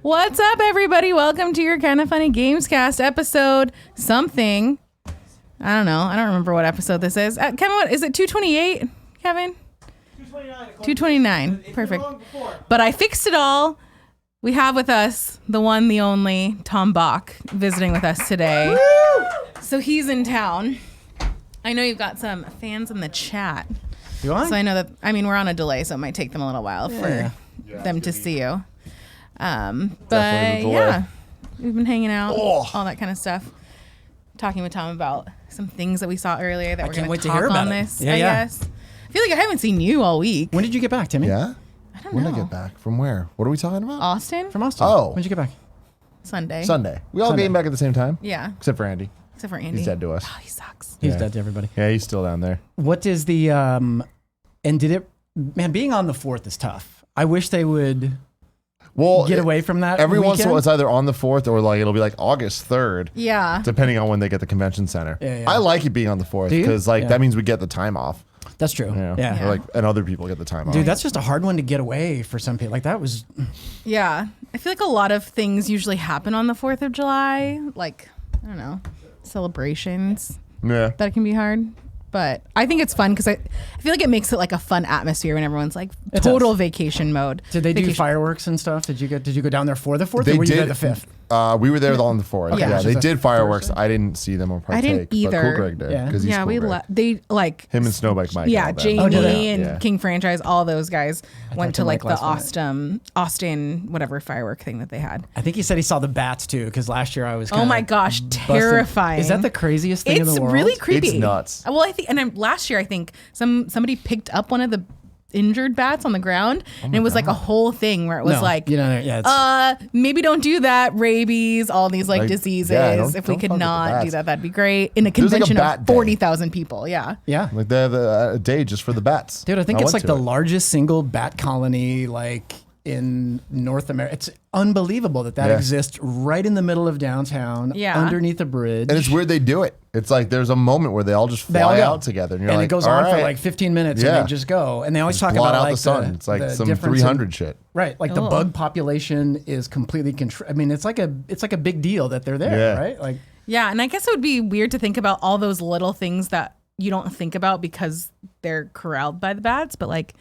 What's up, everybody? Welcome to your Kind of Funny Gamescast episode something. I don't know. I don't remember what episode this is. Kevin, what is it? 228? Kevin? 229. Perfect. But I fixed it all. We have with us the one, the only Tom Bach visiting with us today. Woo! So he's in town. I know you've got some fans in the chat. You want? So I know that, we're on a delay, so it might take them a little while for them to see you. But yeah, we've been hanging out, all that kind of stuff. Talking with Tom about some things that we saw earlier that we're going to talk on this, I guess. I feel like I haven't seen you all week. When did you get back, Timmy? Yeah? I don't know. When did I get back? From where? What are we talking about? Austin? From Austin. Oh. When did you get back? Sunday. We all came back at the same time. Yeah. Except for Andy. Except for Andy. He's dead to us. Oh, he sucks. He's dead to everybody. Yeah, he's still down there. What is the, and did it, man, being on the 4th is tough. I wish they would get away from that every weekend. once in a while. It's either on the 4th or like it'll be like August 3rd. Yeah. Depending on when they get the convention center. Yeah. I like it being on the 4th because that means we get the time off. That's true. Yeah. Or like, and other people get the time off. Dude, that's just a hard one to get away for some people. Like that was. Yeah. I feel like a lot of things usually happen on the 4th of July. Like, I don't know, celebrations. Yeah. That can be hard. But I think it's fun because I feel like it makes it like a fun atmosphere when everyone's like total vacation mode. Did they do fireworks and stuff? Did you go down there for the 4th or were you there the 5th? We were there on the 4th. Okay. Yeah, they did fireworks. Thursday? I didn't see them or partake. I didn't either. But Cool Greg did. Yeah, he's cool they like him and Snowbike Mike. Yeah, Jamie and Yeah. King Franchise, all those guys went to like the Austin whatever firework thing that they had. I think he said he saw the bats too because last year I was. Oh my gosh, terrifying! Is that the craziest thing in the world? It's really creepy. It's nuts. Well, I think, and last year I think somebody picked up one of the injured bats on the ground, and it was like a whole thing where it was maybe don't do that, rabies, all these like diseases. If we could not do that, that'd be great. In a convention of 40,000 people, yeah. Like they have a day just for the bats. Dude, I think it's like the largest single bat colony like in North America. It's unbelievable that exists right in the middle of downtown, underneath a bridge. And it's weird they do it. It's like there's a moment where they all just fly out together, and you're like, it goes on for like 15 minutes, and they just go. And they always talk about like the sun. It's like some 300 shit. Right, like the bug population is completely controlled. I mean, it's like a big deal that they're there, right? Like, yeah, and I guess it would be weird to think about all those little things that you don't think about because they're corralled by the bats, but like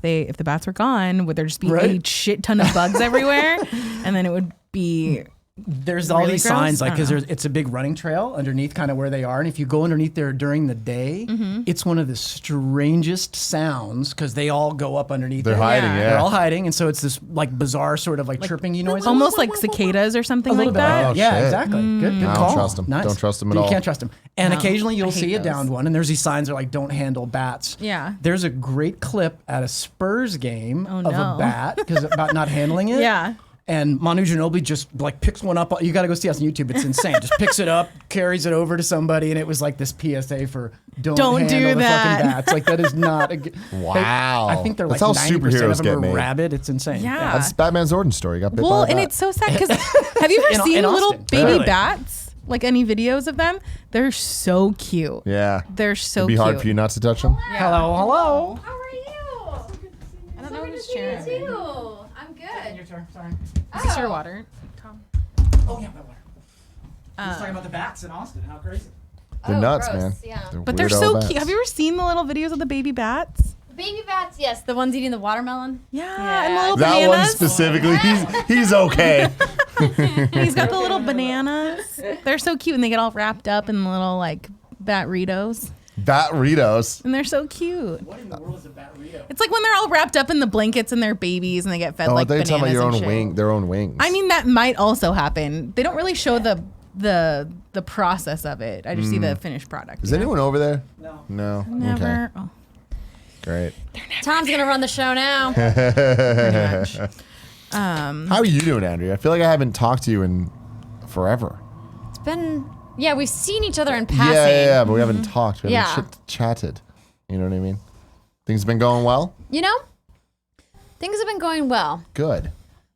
if the bats were gone, would there just be a shit ton of bugs everywhere? And then it would be there's all these signs like because it's a big running trail underneath kind of where they are, and if you go underneath there during the day, it's one of the strangest sounds because they all go up underneath. They're hiding, They're all hiding, and so it's this like bizarre sort of like chirping noise, almost like cicadas or something like that. Oh, yeah, shit. Exactly. Good I call. don't trust them. Nice. Don't trust them at all. You can't trust them. And occasionally you'll see a those. downed one, and there's these signs that are like don't handle bats. Yeah. There's a great clip at a Spurs game of no. a bat about not handling it. Yeah. And Manu Ginobili just like picks one up. You got to go see us on YouTube. It's insane. Just picks it up, carries it over to somebody, and it was like this PSA for don't handle do the that. fucking bats. Like that is not. Wow. I think they're like That's how 90% superheroes of them get are made. rabid. It's insane. Yeah. That's Batman's origin story. Got bit by a bat. And it's so sad because have you ever seen in little Austin, baby clearly. bats? Like any videos of them? They're so cute. Yeah. They're so It'd be cute. hard for you not to touch them. Yeah. Hello. How are you? I don't know who's See you sharing. too. I'm good. Your turn. Sorry. Is this your water, Tom? Oh yeah, my water. We're just talking about the bats in Austin. How crazy. They're nuts, gross. man. Yeah. But they're weirdo so bats. cute. Have you ever seen the little videos of the baby bats? Baby bats, yes. The ones eating the watermelon. Yeah, and the little That one bananas. specifically, he's okay. He's got the little bananas. They're so cute, and they get all wrapped up in little like Bat-ritos. Bat-ritos. And they're so cute. What in the world is a bat-rito? It's like when they're all wrapped up in the blankets and they're babies and they get fed Oh, like they're bananas talking about your and own shit. wing, their own wings. I mean, that might also happen. They don't really show the process of it. I just see the finished product. Is anyone over there? No. No. Never. Okay. Oh, Great. Tom's gonna run the show now. pretty much. How are you doing, Andrea? I feel like I haven't talked to you in forever. It's been we've seen each other in passing. Yeah, but we haven't talked. We Yeah. haven't chatted. You know what I mean? Things been going well? You know, things have been going well. Good.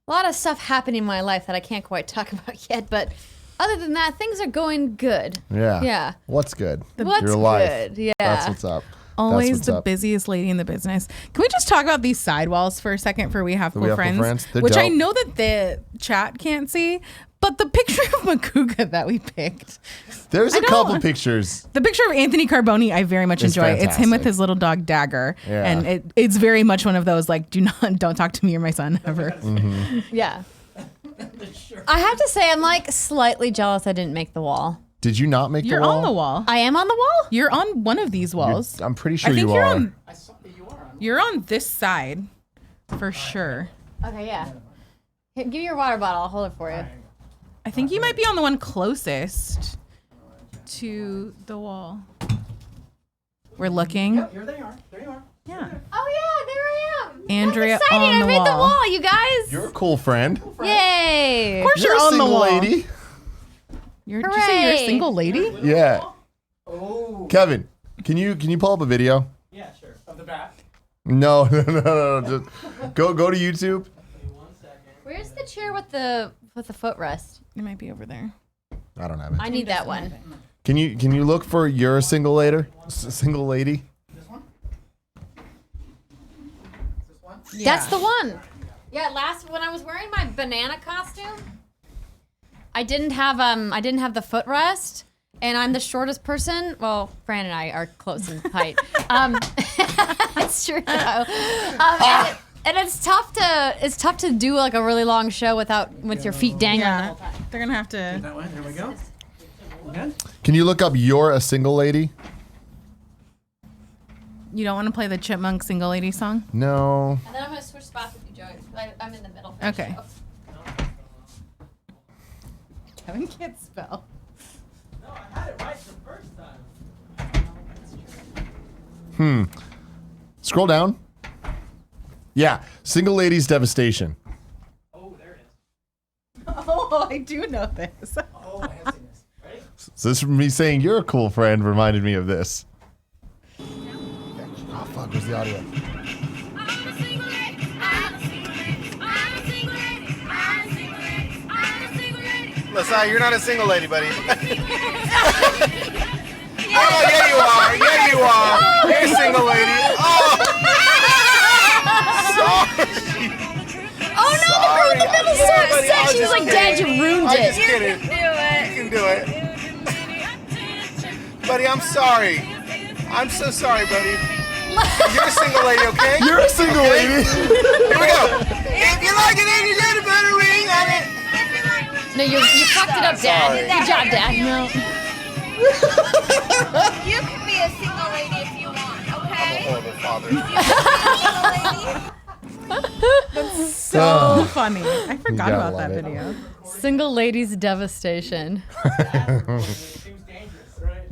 A lot of stuff happening in my life that I can't quite talk about yet, but other than that, things are going good. Yeah. Yeah. What's good? What's Your life. good? Yeah. That's what's up. Always the busiest lady in the business. Can we just talk about these sidewalls for a second for We Have Cool Friends? Which dope. I know that the chat can't see, but the picture of Makuga that we picked. There's a couple pictures. The picture of Anthony Carboni I very much enjoy. Fantastic. It's him with his little dog Dagger. Yeah. And it's very much one of those like, don't talk to me or my son ever. Mm-hmm. Yeah. I have to say I'm like slightly jealous I didn't make the wall. Did you not make the wall? You're on the wall. I am on the wall? You're on one of these walls. I'm pretty sure you are. You're on this side for sure. Okay, yeah. Here, give me your water bottle. I'll hold it for you. I think you might be on the one closest to the wall. We're looking. Yep, here they are. There you are. Yeah. Oh yeah, there I am. Andrea That's exciting. on the I made wall. the wall, you guys. You're a cool friend. Yay. Of course you're on a single the wall. lady. Did you say you're a single lady? Yeah. Oh. Kevin, can you pull up a video? Yeah, sure. Of the bat. No. Just go to YouTube. One second. Where's the chair with the footrest? It might be over there. I don't have it. I need that one. Can you look for you're a single lady? Single lady? This one? This one? Yeah. That's the one. Yeah, when I was wearing my banana costume, I didn't have the footrest, and I'm the shortest person. Well, Fran and I are close in height. It's true though. And it's tough to do like a really long show with your feet dangling the whole time. They're gonna have to. That way. There we go. Good. Can you look up you're a single lady? You don't want to play the Chipmunk Single Lady song? No. And then I'm gonna switch spots with you, Joey. I'm in the middle. Okay. Kevin can't spell. No, I had it right the first time. Scroll down. Yeah, single ladies devastation. Oh, there it is. Oh, I do know this. Oh, I have seen this. Ready? So this from me saying you're a cool friend reminded me of this. Oh fuck, where's the audio? Listen, you're not a single lady, buddy. Oh, yeah you are. Yeah you are. You're a single lady. Oh. Sorry. Oh no, the girl in the middle started sick. She was like, Dad, you ruined I'm it. just kidding. You can do it. Buddy, I'm sorry. I'm so sorry, buddy. You're a single lady, okay? You're a single lady. Here we go. If you like it, then you get a better ring on it. No, you fucked it up, Dad. Sorry. Good job, Dad. No. You can be a single lady if you want, okay? Horrible father. So funny. I forgot gotta about love that it. video. Single ladies devastation. Seems dangerous, right?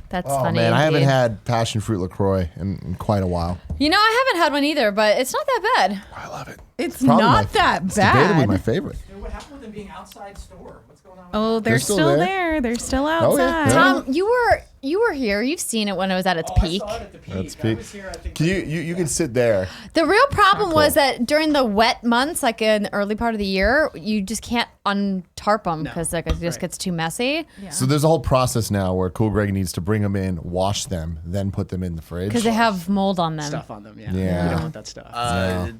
That's Oh funny. man, I haven't indeed. had passion fruit LaCroix in quite a while. You know, I haven't had one either, but it's not that bad. I love it. It's Probably not that It's debatably my bad. favorite. Dude, what happened with them being outside store? What's going on with Oh, they're still still there. there. They're still Oh, yeah. outside. Tom, you were here. You've seen it when it was at its peak. I saw it at the peak. That's I peak. was here, I think, Can you can sit there. The real problem Cool. was that during the wet months, like in the early part of the year, you just can't untarp them because like it just gets too messy. So there's a whole process now where Cool Greg needs to bring them in, wash them, then put them in the fridge. Because they have mold on them. stuff on them. Yeah. Yeah. You don't want that stuff.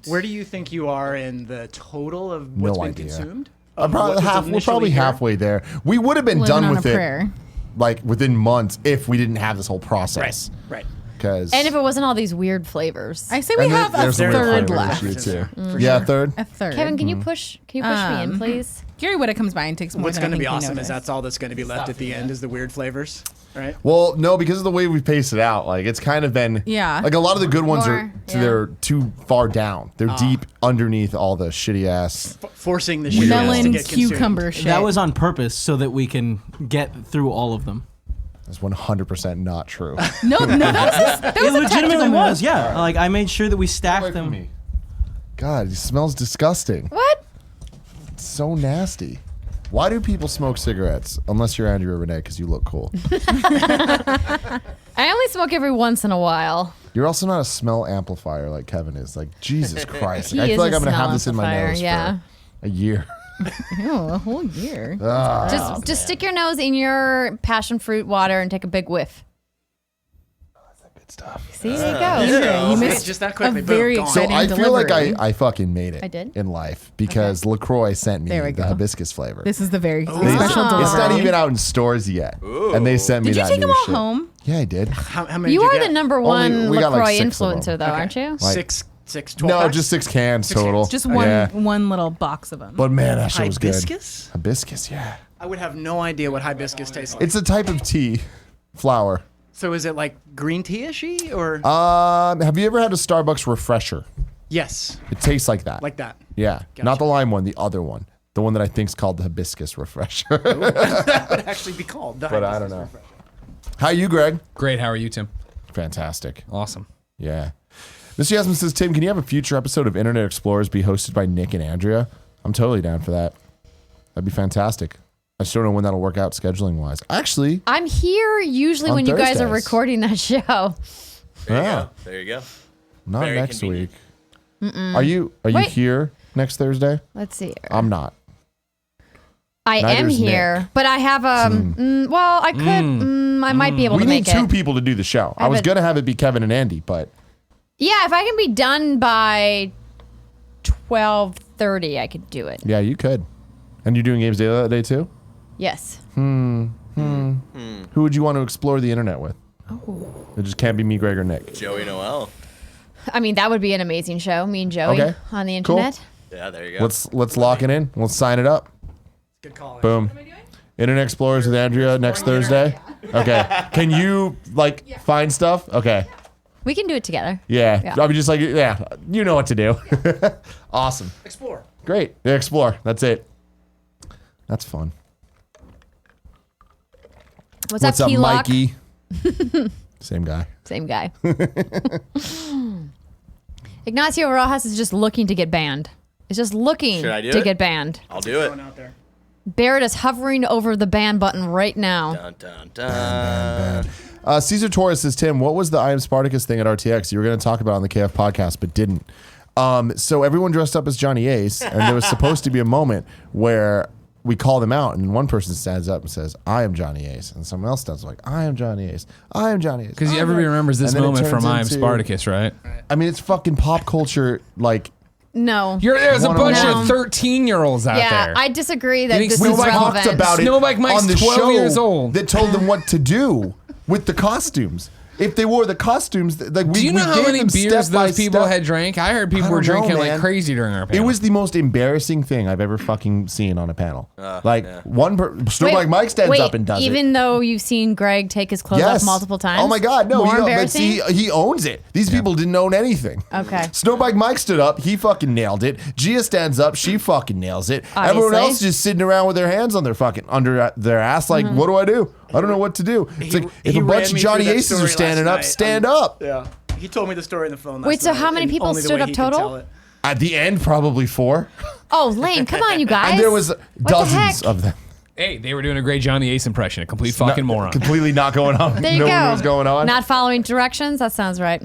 Where do you think you are in the total of No what's been idea. consumed? I'm probably What was we're initially probably here? halfway there. We would have been Living done on with a it prayer. like within months if we didn't have this whole process. Right. Because And if it wasn't all these weird flavors. I say we have a there's some weird third flavor left. issue too. For Yeah, sure. third. A third. Kevin, can you push me in, please? Gary Whitta comes by and takes more What's than going to I be think we awesome is noticed. that's all that's going to be left at the end is the weird flavors, right? Well, no, because of the way we paced it out, like it's kind of been like a lot of the good ones are they're too far down. They're deep underneath all the shitty ass. Forcing the shit to melon get consumed. cucumber shit. That was on purpose so that we can get through all of them. That's 100% not true. no, that It was a legitimately tactical was, move. yeah. Like I made sure that we stacked them. me. God, it smells disgusting. What? It's so nasty. Why do people smoke cigarettes? Unless you're Andrew or Renee, because you look cool. I only smoke every once in a while. You're also not a smell amplifier like Kevin is. Like, Jesus Christ. He Like, I is feel like a I'm going to smell have this in my amplifier, nose yeah. for a year. Ew, a whole year. Just stick your nose in your passion fruit water and take a big whiff. good stuff. See, there you go. You missed just that quickly. a very Boom, gone. So exciting I feel like delivery. I fucking made it I did? in life because LaCroix sent me There we the go. hibiscus flavor. This is the very They- special delivery. It's not even out in stores yet. And they sent me Did you that take new them all shit. home? Yeah, I did. How many You did are get? the number one we got, like, LaCroix 6 of them. influencer, though, aren't you? Like- Six, 12 No, packs? just 6 cans total. Just Yeah. one little box of them. But man, that shit was good. Hibiscus? Hibiscus, yeah. I would have no idea what hibiscus tastes like. It's a type of tea, flower. So is it like green tea-ishy or? Have you ever had a Starbucks refresher? Yes, It tastes like that. like that. Yeah, not the lime one, the other one. The one that I think is called the hibiscus refresher. That would actually be called. The But I hibiscus don't know. refresher. How you, Greg? Great. How are you, Tim? Fantastic. Awesome. Yeah. Mr. Yasmin says, Tim, can you have a future episode of Internet Explorers be hosted by Nick and Andrea? I'm totally down for that. That'd be fantastic. I just don't know when that'll work out scheduling wise. Actually, I'm here usually On when you guys are Thursdays. recording that show. yeah, There you go. not Very next convenient. week. Are you Wait. here next Thursday? Let's see. I'm not. I am neither's here, Nick. but I have well, I could. I might be able We to need make 2 it. people to do the show. I have was a- going to have it be Kevin and Andy, but Yeah, if I can be done by 12:30, I could do it. yeah, you could. And you're doing Games Daily that day too? Yes. Who would you want to explore the internet with? It just can't be me, Greg, or Nick. Joey Noel. I mean, that would be an amazing show. Me and Joey Okay. on the Cool. internet. Yeah, there you go. Let's lock it in. Let's sign it up. Good call. Boom. Internet Explorers with Andrea next Thursday. Okay. Can you find stuff? Okay. We can do it together. Yeah. Yeah. I mean, just you know what to do. Awesome. Explore. Great. Yeah, explore. That's it. That's fun. What's What's up, up, Keylock? Mikey? Same guy. Same guy. Ignacio Rojas is just looking to get banned. Is just looking Should I do to it? get banned. I'll do it. Going out there. Barrett is hovering over the ban button right now. Dun, dun, dun. Caesar Torres says, Tim, what was the I Am Spartacus thing at RTX? You were going to talk about it on the KF podcast, but didn't. So everyone dressed up as Johnny Ace, and there was supposed to be a moment where we call them out, and one person stands up and says, I am Johnny Ace. And someone else stands like, I am Johnny Ace. I am Johnny Ace. Because I am everybody Johnny-" remembers this And then it moment from turns I Am into- Spartacus, right? I mean, it's fucking pop culture, No. There's a bunch No. of 13-year-olds out Yeah, there. I disagree that think this we is Snowbike relevant. talked about it Snowbike Mike's on the 12 show years old. that told them what to do with the costumes. If they wore the costumes, we Do you know how gave many them beers step by those people step. had drank? I heard people I were don't know, drinking like man. crazy during our panel. It was the most embarrassing thing I've ever fucking seen on a panel. Yeah. Snowbike Mike stands up and does even it. though you've seen Greg take his clothes off multiple times. Oh my God, no! More But embarrassing. he owns it. These people didn't own anything. Okay. Snowbike Mike stood up. He fucking nailed it. Gia stands up. She fucking nails it. Everyone Obviously. else is just sitting around with their hands on their fucking under their ass. Like, Mm-hmm. what do I do? I don't know what to do. It's like if he a ran bunch of me Johnny through that Aces are story standing last up, night. stand up. Yeah. He told me the story on the phone last Wait, so night, how many and people only the stood way up he could total? tell it. At the end, probably 4. Oh, lame. Come on, you guys. And there was What the dozens heck? of them. Hey, they were doing a great Johnny Ace impression. A complete fucking moron. Completely not going on. There you no go. one knew what was going on. Not following directions. That sounds right.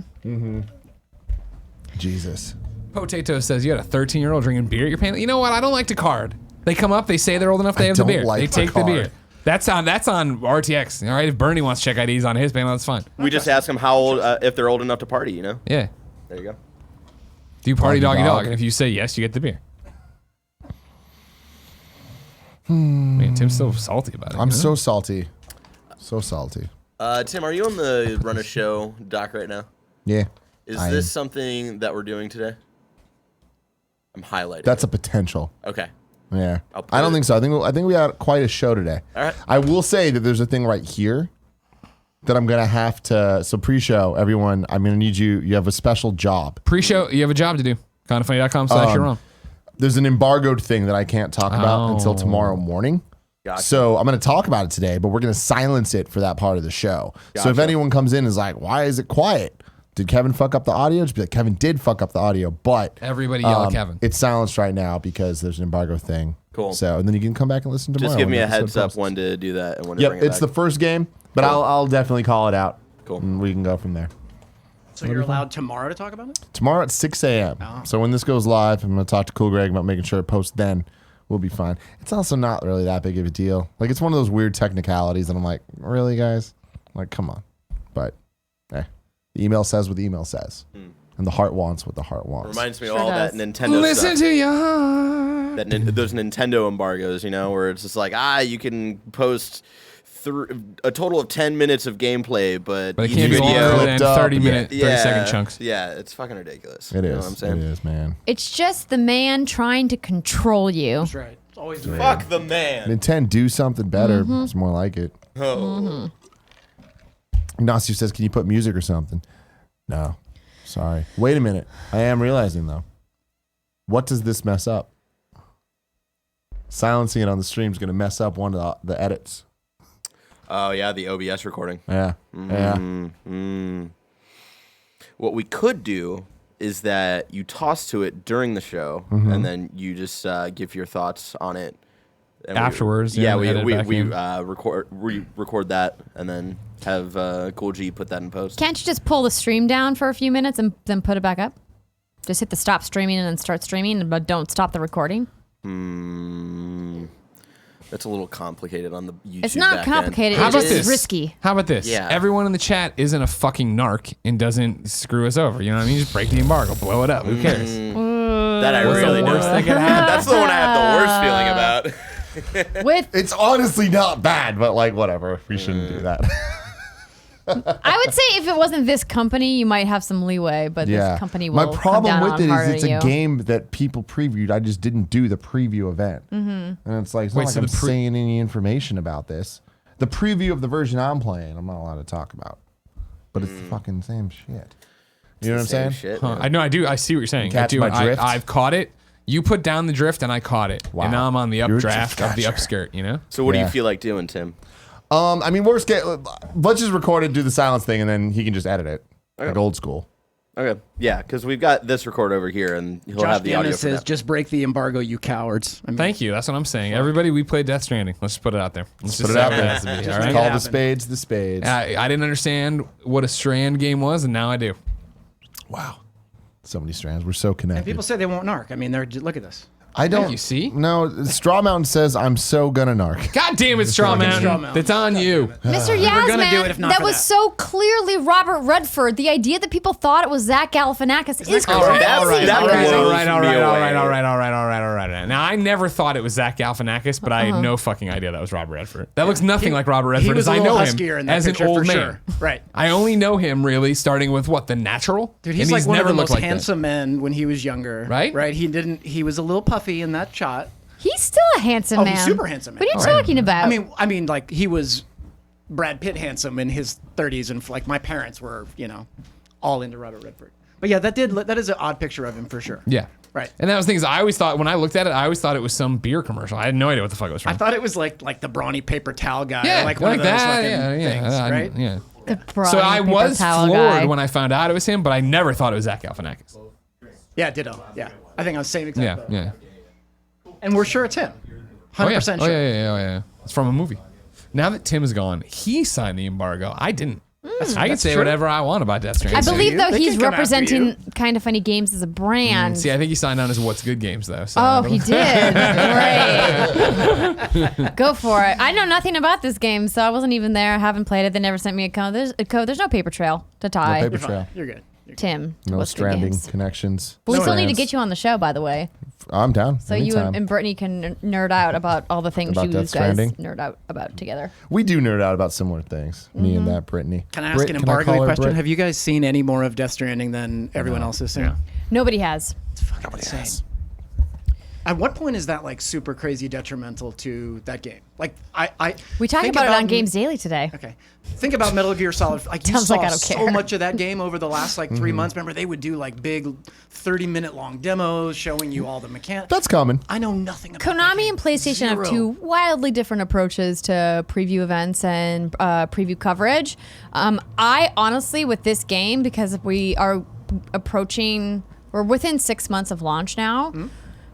Jesus. Potato says you had a 13-year-old drinking beer at your panel. You know what? I don't like to card. They come up, they say they're old enough, they have the don't beer. like They to take the card. beer. That's on RTX. All right, if Bernie wants to check IDs on his panel, that's fine. We just ask them how old, if they're old enough to party, you know? Yeah. There you go. Do you party Doggy doggy dog. dog? And if you say yes, you get the beer. Man, Tim's so salty about it. I'm you know? so salty. So salty. Tim, are you on the Run a Show doc right now? Yeah. Is I this am. something that we're doing today? I'm highlighting. That's it. a potential. Okay. Yeah. I'll put I don't it- think so. I think we had quite a show today. All right. I will say that there's a thing right here that I'm gonna have to. So pre-show, everyone, I'm gonna need you. You have a special job. Pre-show, you have a job to do. Kindoffunny.com/you're There's an embargoed thing that I can't talk about until tomorrow morning. Gotcha. So I'm going to talk about it today, but we're going to silence it for that part of the show. So if Gotcha. anyone comes in and is like, why is it quiet? Did Kevin fuck up the audio? Just be like, Kevin did fuck up the audio, but Everybody yell at Kevin. It's silenced right now because there's an embargo thing. Cool. So and then you can come back and listen tomorrow. Just give when me the a episode heads up posts. when to do that and when to Yep, bring it it's back. the first game, but Cool. I'll definitely call it out. Cool. And we can go from there. So you're allowed tomorrow to talk about it? Tomorrow at 6 a.m. Oh. So when this goes live, I'm going to talk to Cool Greg about making sure it posts then. We'll be fine. It's also not really that big of a deal. Like, it's one of those weird technicalities, and I'm like, really, guys? Like, come on. But, The email says what the email says. And the heart wants what the heart wants. Reminds me of all that Nintendo Listen stuff. to your heart. Those Nintendo embargoes, where it's just like, you can post a total of 10 minutes of gameplay, but it each can't be video longer than 30-second chunks. Yeah, it's fucking ridiculous. It You know is. what I'm saying? It is, man. It's just the man trying to control you. That's right. It's always the Fuck the man. Nintendo, do something better. It's more like it. Oh. Ignacio says, can you put music or something? No. Sorry. Wait a minute. I am realizing, though. What does this mess up? Silencing it on the stream is going to mess up one of the edits. Oh, yeah, the OBS recording. Yeah. What we could do is that you toss to it during the show, and then you just give your thoughts on it. And Afterwards, we edit back in. record that, and then have Cool G put that in post. Can't you just pull the stream down for a few minutes and then put it back up? Just hit the stop streaming and then start streaming, but don't stop the recording. That's a little complicated on the YouTube. It's not back end. complicated. How It's about just this? risky. How about this? Yeah. Everyone in the chat isn't a fucking narc and doesn't screw us over. You know what I mean? Just break the embargo, blow it up. Who cares? That I What's really the don't. worst that could happen? That's the one I have the worst feeling about. With It's honestly not bad, but like, whatever. We shouldn't do that. I would say if it wasn't this company, you might have some leeway, but this company will My come problem down with on it harder is it's on a you. game that people previewed. I just didn't do the preview event. And it's like, it's Wait, not like so I'm the saying any information about this. The preview of the version I'm playing, I'm not allowed to talk about. But it's the fucking same shit. You know what I'm saying? Shit, Huh. man. I know. I do. I see what you're saying. Catch I do. my drift? I've caught it. You put down the drift, and I caught it. Wow. And now I'm on the You're a updraft of the catcher. upskirt. You know. So what do you Yeah. feel like doing, Tim? I mean, worst case, let's just record it, do the silence thing, and then he can just edit it. Like old school. Okay, yeah, because we've got this record over here, and he'll Josh have the audio Gammon for says, that. just break the embargo, you cowards. I mean, Thank you. That's what I'm saying. Everybody, we played Death Stranding. Let's just put it out there. Let's Put just it out say there. it has to be, Just all make right? it Call happen. the spades the spades. I didn't understand what a Strand game was, and now I do. Wow. So many strands. We're so and connected. people say they won't narc. I mean, look at this. I don't. You see? No, Straw Mountain says I'm so gonna narc. God damn it, Straw Straw Mountain. Mountain. That's on you. Mr. gonna do Yasman, it if not that for was that. so clearly Robert Redford. The idea that people thought it was Zach Galifianakis is crazy. All right, that blows me away. Now, I never thought it was Zach Galifianakis, but I had no fucking idea that was Robert Redford. That looks nothing like Robert He Redford was as a I little know huskier him in that as an picture old for man. sure. Right. I only know him really starting with what, The Natural? Dude, he's And like one of the looked most like that. handsome men when he was younger. Right? Right. He was a little puffy in that shot. He's still a handsome Oh, man. he's super handsome, man. What are you All right. talking about? I mean, like he was Brad Pitt handsome in his 30s, and like my parents were, all into Robert Redford. But yeah, that is an odd picture of him for sure. Yeah. Right. And that was the thing is I always thought, when I looked at it, I always thought it was some beer commercial. I had no idea what the fuck it was from. I thought it was like the brawny paper towel guy, yeah, or like one of those that. fucking Yeah. things, right? Yeah. The So brawny I paper was towel floored guy. when I found out it was him, but I never thought it was Zach Galifianakis. Yeah, ditto. Yeah, I think I was the same exact. Yeah, boat. yeah. And we're sure it's him. 100% Oh, sure. yeah. It's from a movie. Now that Tim is gone, he signed the embargo. I didn't. I can that's say true. whatever I want about Death Stranding. I believe, though, They he's can come after representing you. Kind of Funny Games as a brand. See, I think he signed on as What's Good Games, though. So Oh, he did. Great. Go for it. I know nothing about this game, so I wasn't even there. I haven't played it. They never sent me a code. There's no paper trail to tie. No paper You're trail. fine. You're good. Tim. No What's Good stranding Games. connections. But we still need to Strands. get you on the show, by the way. I'm down. So you and Brittany can nerd out about all the things About you Death guys Stranding? nerd out about together. We do nerd out about similar things. Me and that Brittany. Can I ask Brit, an can I call embargo her question? Brit? Have you guys seen any more of Death Stranding than everyone else has seen? Nobody has. It's fucking insane. At what point is that like super crazy detrimental to that game? Like I We talked think about it on Games Daily today. Okay. Think about Metal Gear Solid. Like you Sounds saw like I don't so care. much of that game over the last like 3 months. Remember they would do like big 30-minute long demos showing you all the mechanics. That's coming. I know nothing about that Konami game. and PlayStation Zero. have two wildly different approaches to preview events and preview coverage. I honestly, with this game, because we are we're within 6 months of launch now.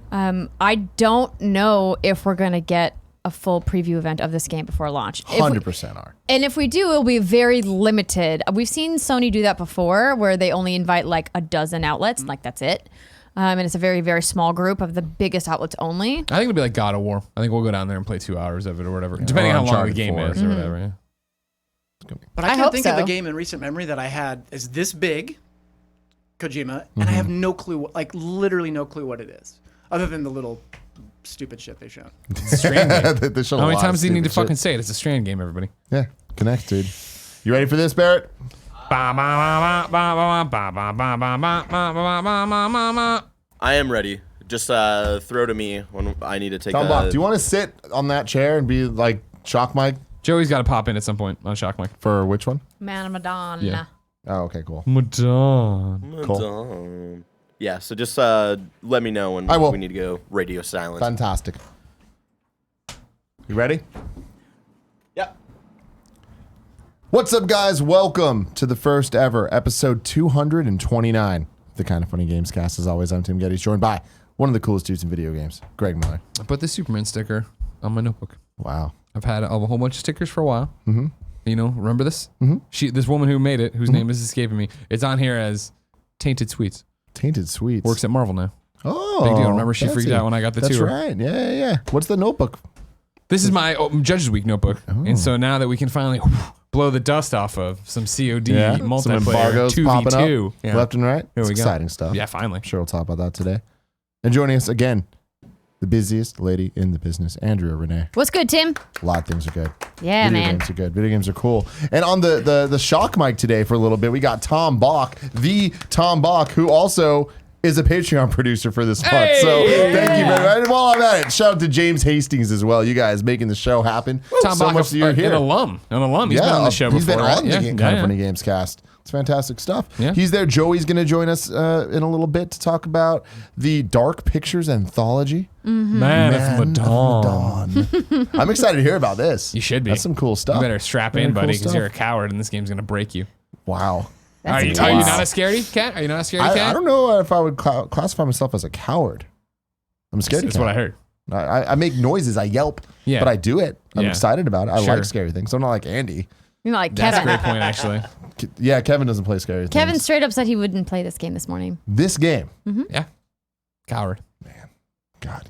I don't know if we're going to get a full preview event of this game before launch. 100% are. And if we do, it'll be very limited. We've seen Sony do that before, where they only invite like a dozen outlets, like that's it. And it's a very, very small group of the biggest outlets only. I think it'll be like God of War. I think we'll go down there and play 2 hours of it or whatever, depending on how long the Uncharted game 4. is or whatever. Yeah. But I can't think of a game in recent memory that I had is this big, Kojima, and I have no clue, literally no clue what it is, other than the little stupid shit they showed. It's a Strand game. How many times do you need to fucking say it? It's a Strand game, everybody. Yeah, connect, dude. You ready for this, Barrett? I am ready. Just throw to me when I need to take Tom Bach, do you want to sit on that chair and be like Shock Mike? Joey's got to pop in at some point on Shock Mike. For which one? Man, Madonna. Yeah. Oh, okay, cool. Madonna. Cool. Yeah, so just let me know when we need to go radio silent. Fantastic. You ready? Yep. What's up, guys? Welcome to the first ever episode 229. The Kind of Funny Games cast. As always, I'm Tim Gettys, joined by one of the coolest dudes in video games, Greg Miller. I put the Superman sticker on my notebook. Wow. I've had a whole bunch of stickers for a while. Mm-hmm. You know, remember this? Mm-hmm. This woman who made it, whose name is escaping me, it's on here as Tainted Sweets. Tainted Sweets. Works at Marvel now. Oh. Big deal. Remember, she fancy. freaked out when I got the That's tour. right. Yeah. What's the notebook? This is my Judges Week notebook. Oh. And so now that we can finally blow the dust off of some COD Some multiplayer, embargoes popping 2v2. up Yeah. left and right. Here It's we go. exciting stuff. Yeah, finally. I'm sure we'll talk about that today. And joining us again, the busiest lady in the business, Andrea Renee. What's good, Tim? A lot of things are good. Yeah, Video man. games are good. Video games are cool. And on the Shock Mic today for a little bit, we got Tom Bach, the Tom Bach, who also is a Patreon producer for this month. So thank you very much. And while I'm at it, shout out to James Hastings as well. You guys making the show happen. Tom so Bach, much that you're here. An alum. He's been on the show before. He's been right? on the Kind of Funny Games cast. It's fantastic stuff. Yeah. He's there. Joey's going to join us in a little bit to talk about the Dark Pictures anthology. Man of the Dawn. I'm excited to hear about this. You should be. That's some cool stuff. You better strap Very in, cool buddy, because stuff. you're a coward and this game's going to break you. Wow. Are you not a scaredy cat? Are you not a scaredy cat? I don't know if I would classify myself as a coward. I'm scared. That's what I heard. I make noises. I yelp. Yeah. But I do it. I'm Yeah. excited about it. I Sure. like scary things. I'm not like Andy. You're not like That's a Kevin. great point, actually. Yeah, Kevin doesn't play scary Kevin things. straight up said he wouldn't play this game this morning. This game. Yeah. Coward. God.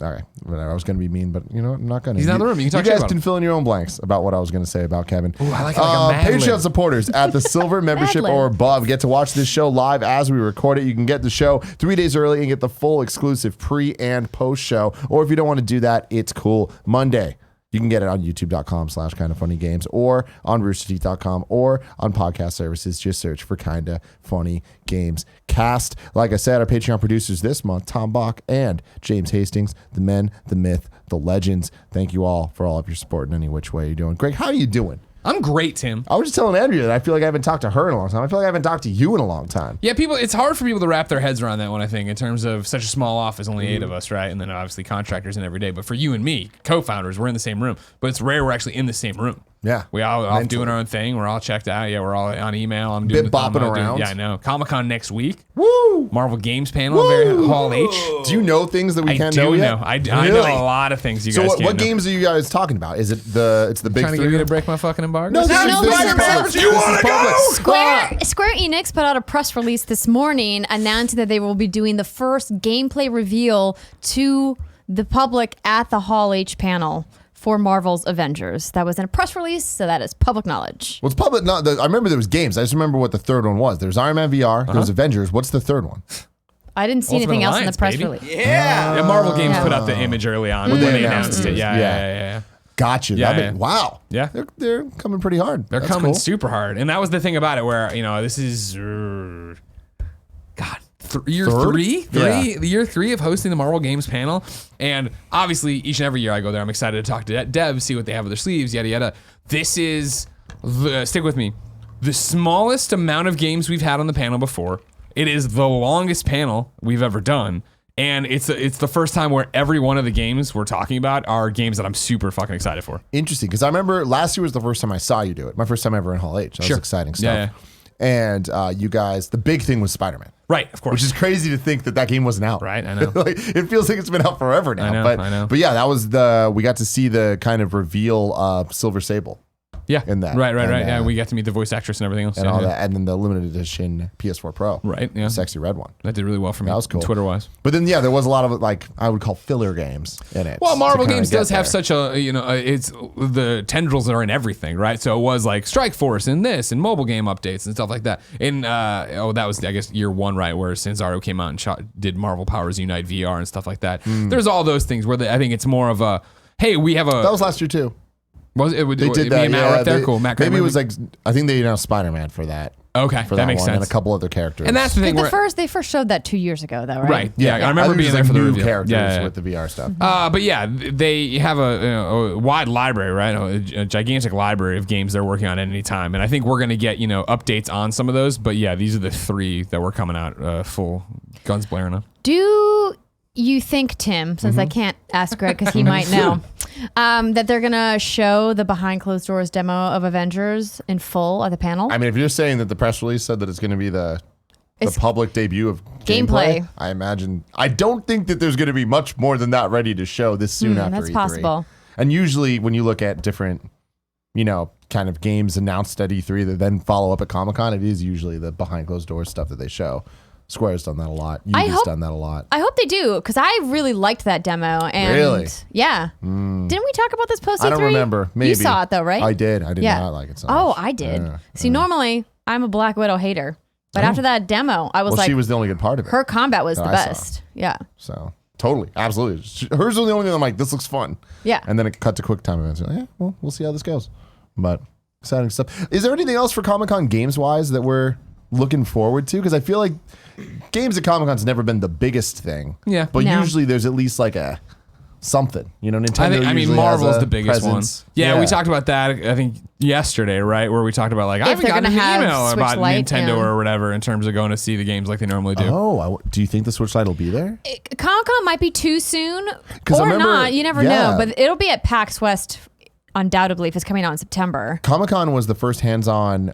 All right. Whatever. I was going to be mean, but you know what? I'm not going to. He's not in the room. You can talk You shit guys about can him. fill in your own blanks about what I was going to say about Kevin. Ooh, I like it like a Mad Patreon Lib. supporters at the silver membership Lib. or above get to watch this show live as we record it. You can get the show 3 days early and get the full exclusive pre and post show. Or if you don't want to do that, it's cool. Monday. You can get it on youtube.com/kindoffunnygames or on roosterteeth.com or on podcast services. Just search for Kinda Funny Games Cast. Like I said, our Patreon producers this month, Tom Bach and James Hastings, the men, the myth, the legends. Thank you all for all of your support in any which way you're doing. Greg, how are you doing? I'm great, Tim. I was just telling Andrea that I feel like I haven't talked to her in a long time. I feel like I haven't talked to you in a long time. Yeah, it's hard for people to wrap their heads around that one, I think, in terms of such a small office, only 8 of us, right? And then obviously contractors in every day. But for you and me, co-founders, we're in the same room. But it's rare we're actually in the same room. Yeah. We all doing our own thing. We're all checked out. Yeah, we're all on email. I'm doing Bit the thumb bopping out, doing- around. Yeah, I know. Comic-Con next week. Woo! Marvel Games panel at Hall H. Do you know things that we I can't do know yet? know. I Really? know a lot of things you So guys what can't know. games are you guys talking about? Is it it's the big Trying to three? get me to break my fucking embargo? No, this No, is listen, public. listen. This is public. Square Enix put out a press release this morning announcing that they will be doing the first gameplay reveal to the public at the Hall H panel for Marvel's Avengers. That was in a press release, so that is public knowledge. Well, it's public. I remember there was games. I just remember what the third one was. There's Iron Man VR. There was Avengers. What's the third one? I didn't see Ultimate anything else in Alliance, the press baby. release. Yeah, Marvel Games Yeah. put out the image early on when they they announced announced it. it. Yeah, Yeah. yeah. Gotcha. Yeah, I mean, yeah. wow. Yeah. They're coming pretty hard. They're That's coming cool. super hard. And that was the thing about it where, this is, year Third? three? Yeah. The year 3 of hosting the Marvel Games panel. And obviously, each and every year I go there, I'm excited to talk to devs, see what they have up their sleeves, yada, yada. This is, stick with me, the smallest amount of games we've had on the panel before. It is the longest panel we've ever done. And it's the first time where every one of the games we're talking about are games that I'm super fucking excited for. Interesting, because I remember last year was the first time I saw you do it. My first time ever in Hall H. That Sure. was exciting stuff. Yeah, And you guys, the big thing was Spider-Man. Right, of course. Which is crazy to think that game wasn't out. Right, I know. Like, it feels like it's been out forever now. I know, but I know. But yeah, that was we got to see the kind of reveal of Silver Sable. Yeah. in that. Right. And, Yeah, we got to meet the voice actress and everything else. and all that, and then the limited edition PS4 Pro. Right. Yeah. Sexy red one. That did really well for me. That was cool. Twitter wise. But then there was a lot of like I would call filler games in it. Well, Marvel to kinda Games get does have there. such a it's the tendrils are in everything, right? So it was like Strike Force and this and mobile game updates and stuff like that. And that was I guess year one, right, where Sanzaru came out and did Marvel Powers Unite VR and stuff like that. There's all those things where I think it's more of a hey, we have a That was last year too. Was it? They did that. Me and Matt were up there. Cool. Matt, maybe it was like I think they announced Spider-Man for that. Okay, For that makes one, sense. And a couple other characters. And that's the thing. They first showed that 2 years ago, though, right? Right. Yeah, I remember think being it there was for the new review. characters with the VR stuff. But yeah, they have a wide library, right? A gigantic library of games they're working on at any time, and I think we're gonna get updates on some of those. But yeah, these are the 3 that were coming out full guns blaring on. Do you think, Tim, since I can't ask Greg because he might know, that they're going to show the behind closed doors demo of Avengers in full at the panel? I mean, if you're saying that the press release said that it's going to be the public debut of Gameplay. I imagine. I don't think that there's going to be much more than that ready to show this soon after that's E3. possible. And usually when you look at different, kind of games announced at E3 that then follow up at Comic-Con, it is usually the behind closed doors stuff that they show. Square's done that a lot. Ubi's done that a lot. I hope they do, because I really liked that demo. And Really? Yeah. Didn't we talk about this post E3? I don't remember. Maybe. You saw it, though, right? I did. I did Yeah. not like it so Oh, much. I did. Yeah. See, normally I'm a Black Widow hater. But after that demo, I was Well, like, she was the only good part of it. her combat was that the I saw. best. Yeah. So totally, absolutely. Hers was the only thing I'm like, this looks fun. Yeah. And then it cut to quick time events. Like, yeah, well, we'll see how this goes. But exciting stuff. Is there anything else for Comic-Con games wise that we're looking forward to? Because I feel like games at Comic-Con's never been the biggest thing. Yeah. But No. usually there's at least like a something. Nintendo. I mean, usually Marvel's has a the biggest presence. one. Yeah, we talked about that, I think, yesterday, right? Where we talked about, like, I haven't they're gotten an gonna have email Switch about Lite, Nintendo yeah. or whatever in terms of going to see the games like they normally do. Oh, do you think the Switch Lite will be there? Comic-Con might be too soon 'Cause I or remember- not. You never yeah. know. But it'll be at PAX West undoubtedly if it's coming out in September. Comic-Con was the first hands-on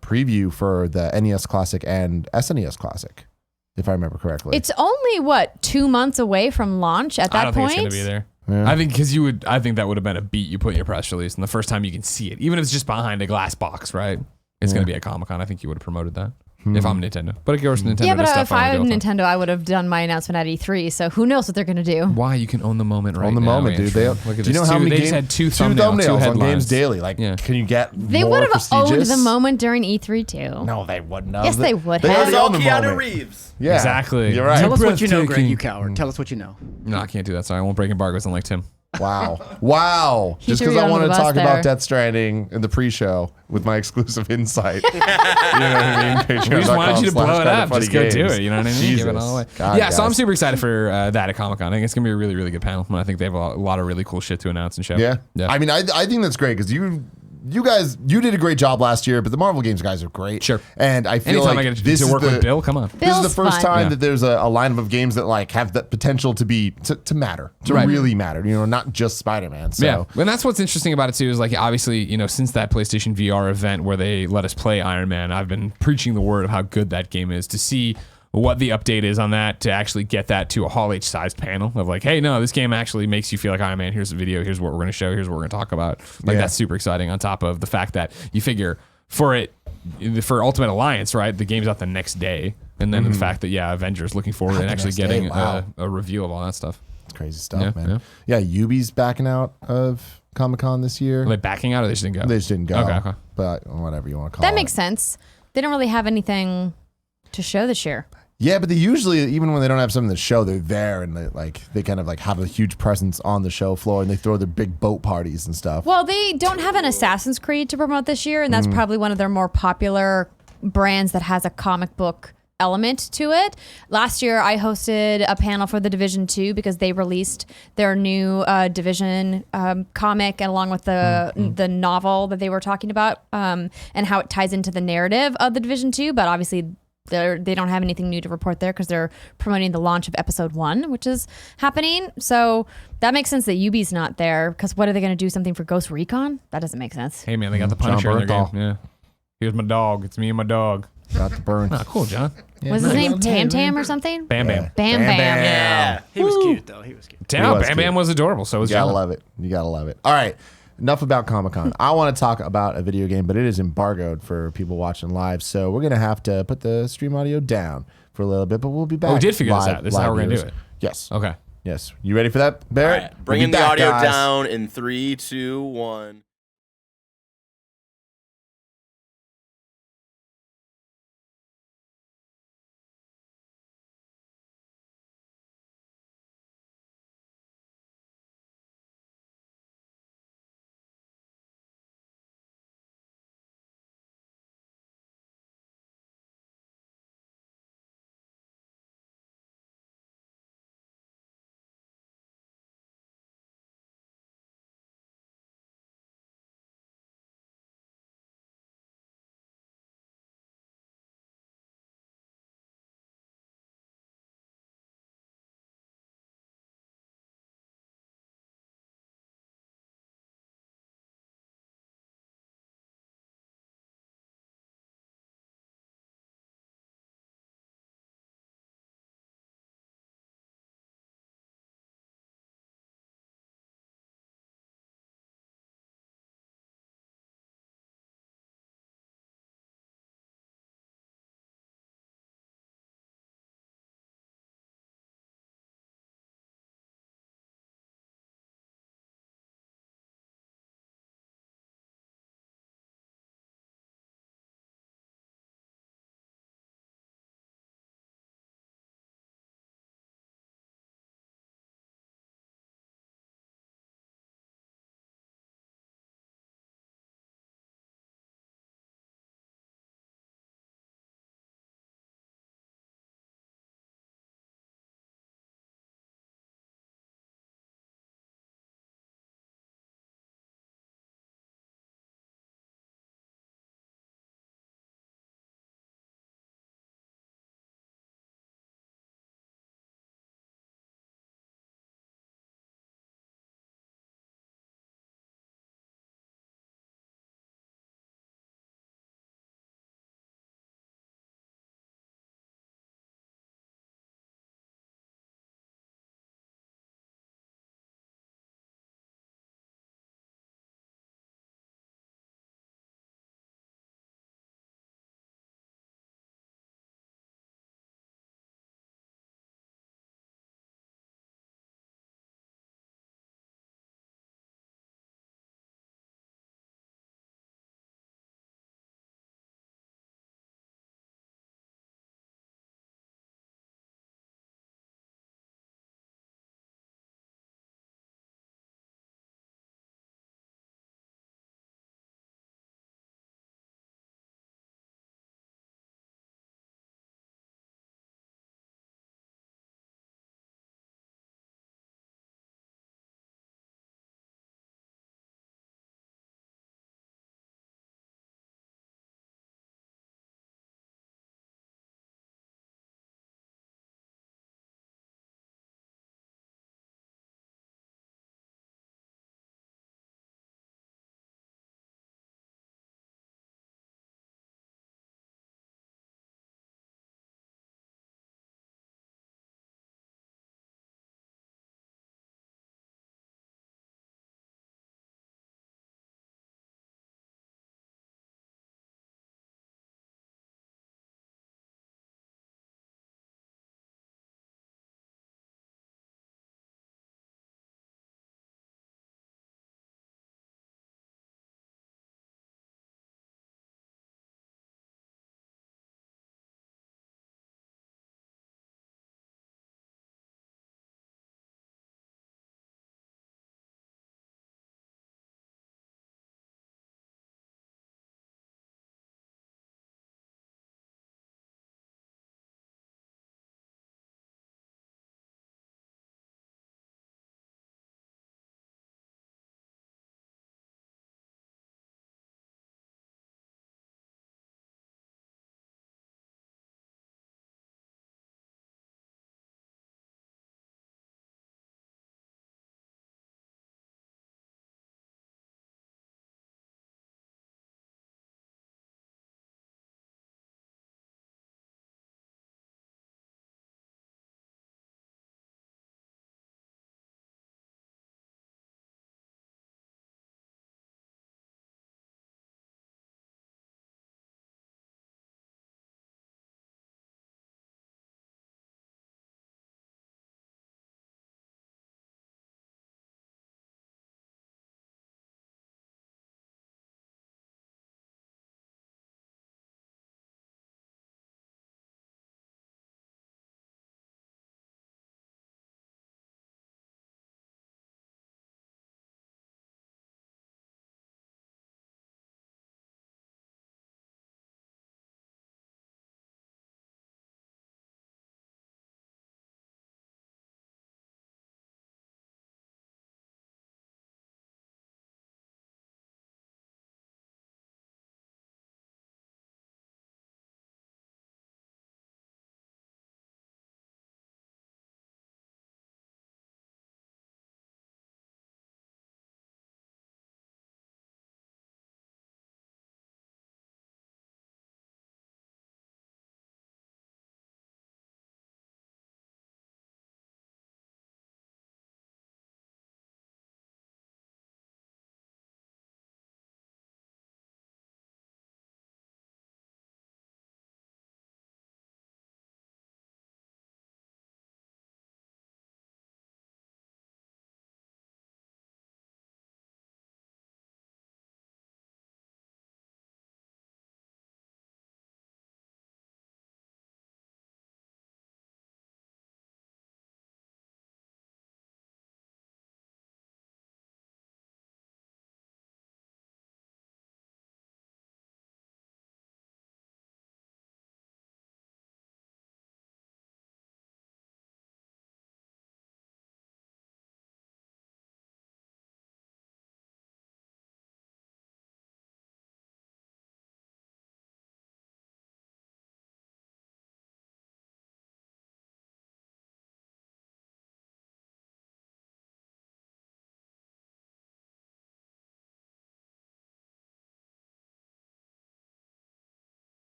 preview for the NES Classic and SNES Classic, if I remember correctly. It's only 2 months away from launch at that I don't point. think it's going to be there. Yeah. I think I think that would have been a beat you put in your press release, and the first time you can see it, even if it's just behind a glass box, right? It's going to be at Comic-Con. I think you would have promoted that if I'm Nintendo. But of course, Nintendo Yeah, but does stuff if I on was the go. Nintendo, I would have done my announcement at E3. So who knows what they're going to do? Why you can own the moment right now? on the moment, dude. Andrew. They, Look at do you know this. how many They games? just had two two thumbnails, two on headlines. Games Daily. Like, Yeah. can you get They more would have owned prestigious? the moment during E3 too. No, they wouldn't have. Yes, they would They have. already It's all own the Keanu moment. Reeves. Yeah, Exactly. You're right. Tell us what you know, Greg, Breathtaking. you coward. Tell us what you know. No, I can't do that. Sorry, I won't break embargoes unlike Tim. Wow. He Just threw because you I under want the to bus talk there. about Death Stranding in the pre-show with my exclusive insight. You know what I mean? We just wanted you to blow it up. Just go do it. You know what I mean? Jesus. Give it all away. God, yeah, so I'm guys. super excited for that at Comic-Con. I think it's going to be a really, really good panel. I think they have a lot of really cool shit to announce and show. Yeah. Yeah. I mean, I think that's great because you guys, you did a great job last year, but the Marvel Games guys are great. Sure. And I feel Anytime like I get this to is work the, with Bill, come on. This is the Bill's first fun. time Yeah. that there's a lineup of games that like have the potential to be to matter, to Right. really matter. Not just Spider-Man. So Yeah, and that's what's interesting about it too is like obviously since that PlayStation VR event where they let us play Iron Man, I've been preaching the word of how good that game is. To see what the update is on that, to actually get that to a Hall H sized panel of like, hey, no, this game actually makes you feel like Iron Man. Here's the video. Here's what we're going to show. Here's what we're going to talk about. Like Yeah. that's super exciting. On top of the fact that you figure for Ultimate Alliance, right? The game's out the next day, and then the fact that Avengers looking forward Out and the actually next day, getting wow. a review of all that stuff. it's crazy stuff, Yeah, man. Yeah, Ubi's backing out of Comic-Con this year. Are they backing out or they just didn't go? They just didn't go. Okay. But whatever you want to call That it. makes sense. They don't really have anything to show this year. Yeah, but they usually, even when they don't have something to show, they're there and they kind of like have a huge presence on the show floor and they throw their big boat parties and stuff. Well, they don't have an Assassin's Creed to promote this year, and that's probably one of their more popular brands that has a comic book element to it. Last year, I hosted a panel for the Division 2 because they released their new Division comic, and along with the novel that they were talking about, and how it ties into the narrative of the Division 2. But obviously, they don't have anything new to report there because they're promoting the launch of episode 1, which is happening. So that makes sense that Ubi's not there, because what are they going to do? Something for Ghost Recon? That doesn't make sense. Hey man, they got the Punisher in their Bernthal. game. Yeah. Here's my dog. It's me and my dog. Got the burn. Ah, cool, John. Was his name Tam Tam or something? Bam Bam. Bam Bam. Yeah. He was cute, though. He was cute. Damn, was Bam cute. Bam was adorable. So was You gotta John. love it. You gotta love it. All right. enough about Comic-Con. I want to talk about a video game, but it is embargoed for people watching live. So we're going to have to put the stream audio down for a little bit, but we'll be back. Oh, we did figure this out. This is how we're going to do it. Yes. Okay. Yes. You ready for that, Barrett? Right. Bringing the audio down in 3, 2, 1.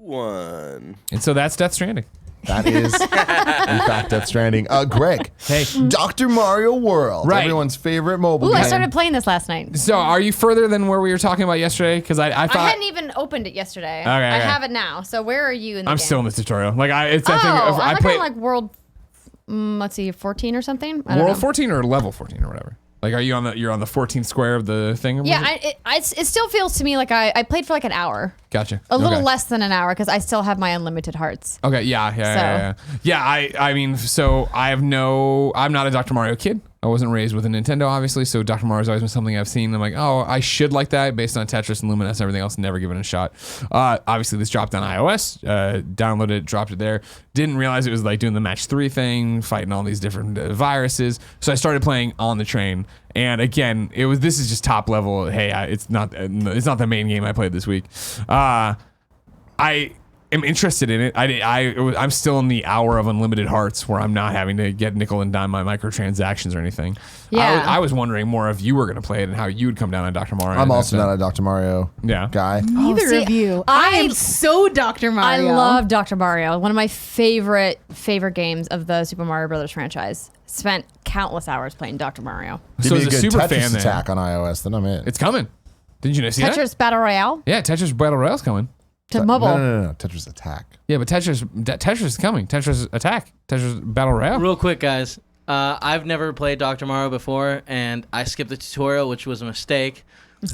1. And so that's Death Stranding. That is, in fact, Death Stranding. Greg. Hey. Dr. Mario World. Right. Everyone's favorite mobile Ooh, game. I started playing this last night. So are you further than where we were talking about yesterday? Because I thought I hadn't even opened it yesterday. Okay. I have it now. So where are you in the I'm game? still in this tutorial. Like I think I'm I like played on like world, let's see, 14 or something. I don't World know. 14 or level 14 or whatever. Like, are you on you're on the 14th square of the thing? Or Yeah, whatever? it still feels to me like I played for like an hour. Gotcha. A little Okay. less than an hour because I still have my unlimited hearts. Okay, yeah. I mean, so I'm not a Dr. Mario kid. I wasn't raised with a Nintendo, obviously, so Dr. Mario's always been something I've seen. I'm like, oh, I should like that based on Tetris and Luminous and everything else, never given it a shot. Obviously, this dropped on iOS. Downloaded it, dropped it there. Didn't realize it was like doing the match 3 thing, fighting all these different viruses. So I started playing on the train. And again, this is just top level. Hey, it's not the main game I played this week. I am interested in it. I'm still in the hour of unlimited hearts where I'm not having to get nickel and dime my microtransactions or anything. Yeah. I was wondering more if you were going to play it and how you would come down on Dr. Mario. I'm also not a Dr. Mario guy. Neither see, of you. I I am so Dr. I Mario. love Dr. Mario. One of my favorite games of the Super Mario Brothers franchise. Spent countless hours playing Dr. Mario. Give So me as a a good super Tetris fan then, attack on iOS, then I'm in. it's coming. Didn't you see that? Tetris Battle Royale Yeah, Tetris Battle Royale's coming. to mobile. No. Tetris attack. Yeah, but Tetris is coming. Tetris Attack. Tetris Battle Royale. Real quick, guys. I've never played Dr. Mario before, and I skipped the tutorial, which was a mistake.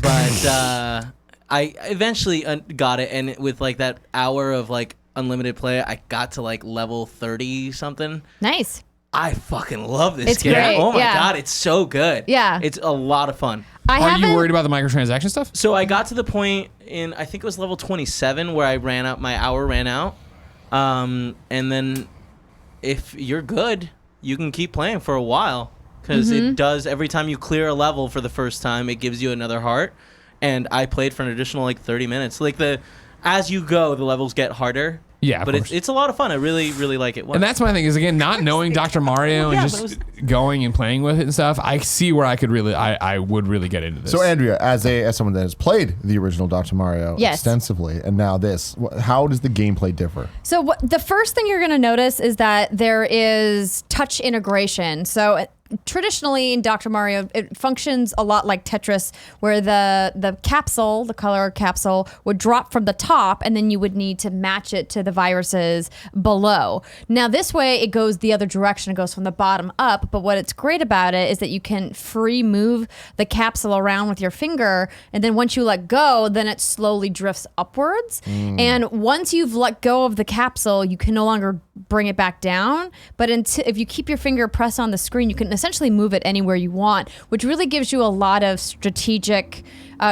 But I eventually got it, and with like that hour of like unlimited play, I got to like level 30 something. Nice. I fucking love this It's game. great, Oh my yeah. god, it's so good. Yeah. It's a lot of fun. Are you worried about the microtransaction stuff? So I got to the point in, I think it was level 27 where my hour ran out. And then if you're good, you can keep playing for a while. Because it does, every time you clear a level for the first time, it gives you another heart. And I played for an additional like 30 minutes. Like as you go, the levels get harder. Yeah, but it's a lot of fun. I really, really like it. And that's my thing is, again, not knowing Dr. Mario and Yeah, just going and playing with it and stuff. I see where I would really get into this. So Andrea, as someone that has played the original Dr. Mario Yes. extensively, and now this, how does the gameplay differ? So the first thing you're going to notice is that there is touch integration. So traditionally in Dr. Mario, it functions a lot like Tetris, where the capsule, the color capsule, would drop from the top, and then you would need to match it to the viruses below. Now this way, it goes the other direction. It goes from the bottom up. But what it's great about it is that you can free move the capsule around with your finger, and then once you let go, then it slowly drifts upwards. And once you've let go of the capsule, you can no longer bring it back down. But if you keep your finger pressed on the screen, you can essentially move it anywhere you want, which really gives you a lot of strategic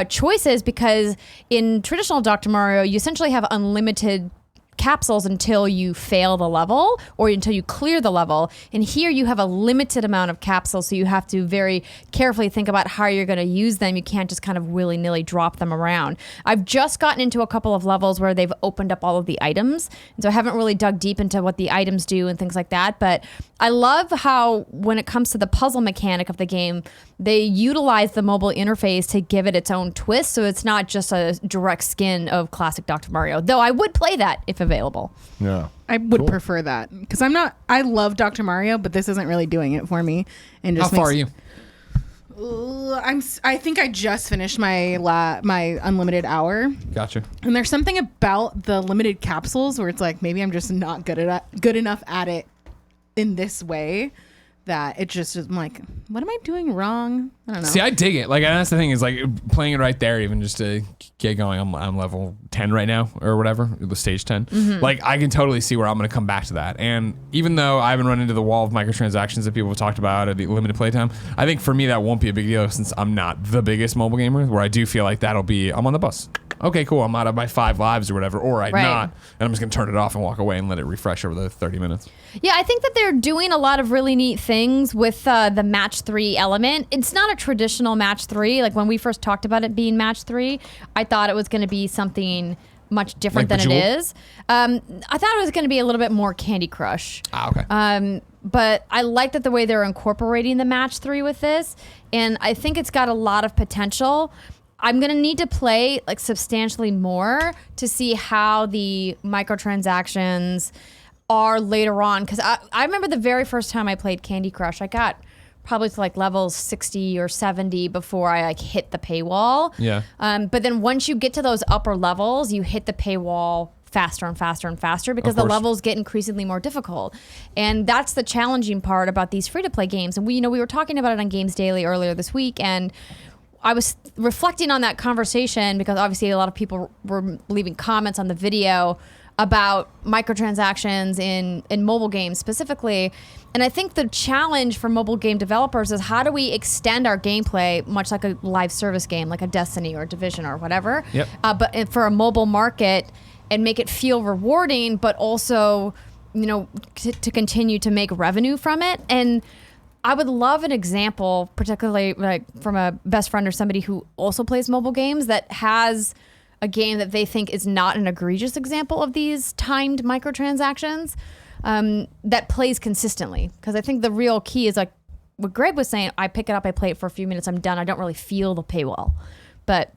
choices, because in traditional Dr. Mario, you essentially have unlimited capsules until you fail the level or until you clear the level. And here you have a limited amount of capsules, so you have to very carefully think about how you're going to use them. You can't just kind of willy-nilly drop them around. I've just gotten into a couple of levels where they've opened up all of the items, and so I haven't really dug deep into what the items do and things like that. But I love how when it comes to the puzzle mechanic of the game, they utilize the mobile interface to give it its own twist, so it's not just a direct skin of classic Dr. Mario, though I would play that if available. Yeah. I would prefer that, because I love Dr. Mario, but this isn't really doing it for me. And just how far are you? I think I just finished my unlimited hour. Gotcha. And there's something about the limited capsules where it's like, maybe I'm just not good enough at it in this way, that it just is like, what am I doing wrong? I don't know. See, I dig it. Like, and that's the thing is, like, playing it right there, even just to get going. I'm level 10 right now, or whatever, the stage 10. Like, I can totally see where I'm going to come back to that. And even though I haven't run into the wall of microtransactions that people have talked about at the limited playtime, I think for me that won't be a big deal, since I'm not the biggest mobile gamer. Where I do feel like that'll be, I'm on the bus. Okay, cool. I'm out of my 5 lives or whatever, or I'm not, and I'm just gonna turn it off and walk away and let it refresh over the 30 minutes. Yeah, I think that they're doing a lot of really neat things with the match 3 element. It's not a traditional match 3. Like when we first talked about it being match 3, I thought it was going to be something much different Like than it Bejeweled? is. I thought it was going to be a little bit more Candy Crush. Okay. But I like that the way they're incorporating the match 3 with this, and I think it's got a lot of potential. I'm going to need to play like substantially more to see how the microtransactions are later on. Because I remember the very first time I played Candy Crush, I got probably to like levels 60 or 70 before I like hit the paywall. Yeah. But then once you get to those upper levels, you hit the paywall faster and faster and faster because the levels get increasingly more difficult. And that's the challenging part about these free-to-play games. And we were talking about it on Games Daily earlier this week, and I was reflecting on that conversation because obviously a lot of people were leaving comments on the video about microtransactions in mobile games specifically. And I think the challenge for mobile game developers is how do we extend our gameplay, much like a live service game, like a Destiny or Division or whatever, but for a mobile market, and make it feel rewarding, but also, to continue to make revenue from it. And I would love an example, particularly like from a best friend or somebody who also plays mobile games that has a game that they think is not an egregious example of these timed microtransactions that plays consistently. Because I think the real key is like what Greg was saying, I pick it up, I play it for a few minutes, I'm done. I don't really feel the paywall. But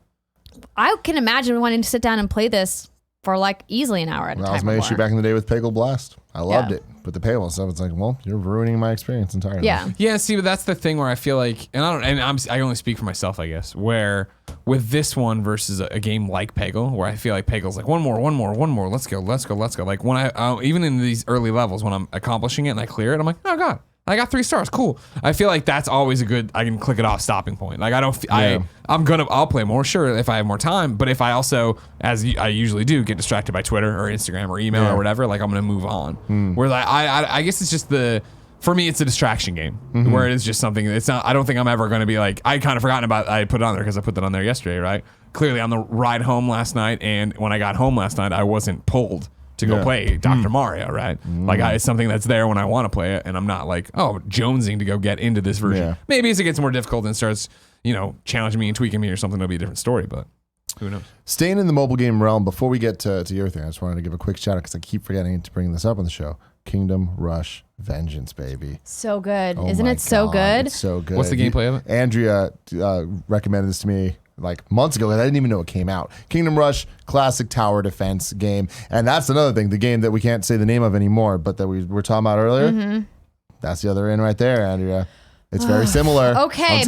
I can imagine wanting to sit down and play this for like easily an hour at a time. That was my issue back in the day with Peggle Blast. I loved it. But the paywall stuff, it's like, well, you're ruining my experience entirely. Yeah. See, but that's the thing where I feel like, and I only speak for myself, I guess. Where with this one versus a game like Peggle, where I feel like Peggle's like one more, let's go. Like when I even in these early levels when I'm accomplishing it and I clear it, I'm like, oh god, I got 3 stars, cool. I feel like that's always a good, I can click it off stopping point. Like I'll play more, sure, if I have more time, but if I also, as I usually do, get distracted by Twitter or Instagram or email or whatever, like I'm gonna move on. Where I guess it's just for me, it's a distraction game where it is just something. It's not. I don't think I'm ever going to be like. I kind of forgotten about. I put it on there because I put that on there yesterday, right? Clearly, on the ride home last night, and when I got home last night, I wasn't pulled to go play Dr. Mario, right? Like it's something that's there when I want to play it, and I'm not like jonesing to go get into this version. Yeah. Maybe as it gets more difficult and starts, challenging me and tweaking me or something, it'll be a different story, but. Who knows? Staying in the mobile game realm, before we get to your thing, I just wanted to give a quick shout out because I keep forgetting to bring this up on the show. Kingdom Rush Vengeance, baby. So good. Isn't it so good? It's so good. What's the gameplay of it? Andrea recommended this to me like months ago, and I didn't even know it came out. Kingdom Rush, classic tower defense game. And that's another thing, the game that we can't say the name of anymore, but that we were talking about earlier. That's the other end right there, Andrea. It's very similar. Okay,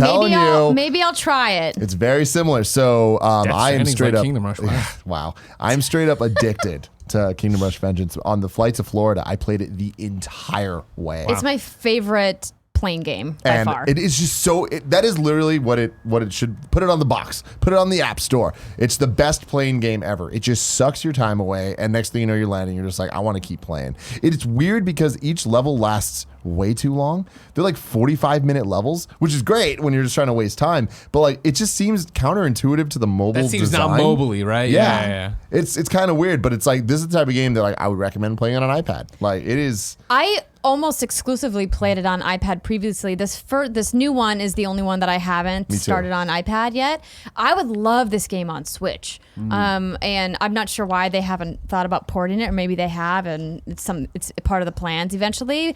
maybe I'll try it. It's very similar. So I am straight up Kingdom Rush. wow. I'm straight up addicted to Kingdom Rush Vengeance. On the flight to Florida, I played it the entire way. It's my favorite plane game by far. It is just so. That is literally what it should. Put it on the box. Put it on the App Store. It's the best plane game ever. It just sucks your time away, and next thing you know, you're landing. You're just like, I want to keep playing. It's weird because each level lasts way too long. They're like 45-minute levels, which is great when you're just trying to waste time. But like, it just seems counterintuitive to the mobile design. That seems not mobily, right? Yeah. It's kind of weird, but it's like this is the type of game that like I would recommend playing on an iPad. Like it is. I almost exclusively played it on iPad previously. This new one is the only one that I haven't started on iPad yet. I would love this game on Switch. And I'm not sure why they haven't thought about porting it, or maybe they have, and it's part of the plans eventually.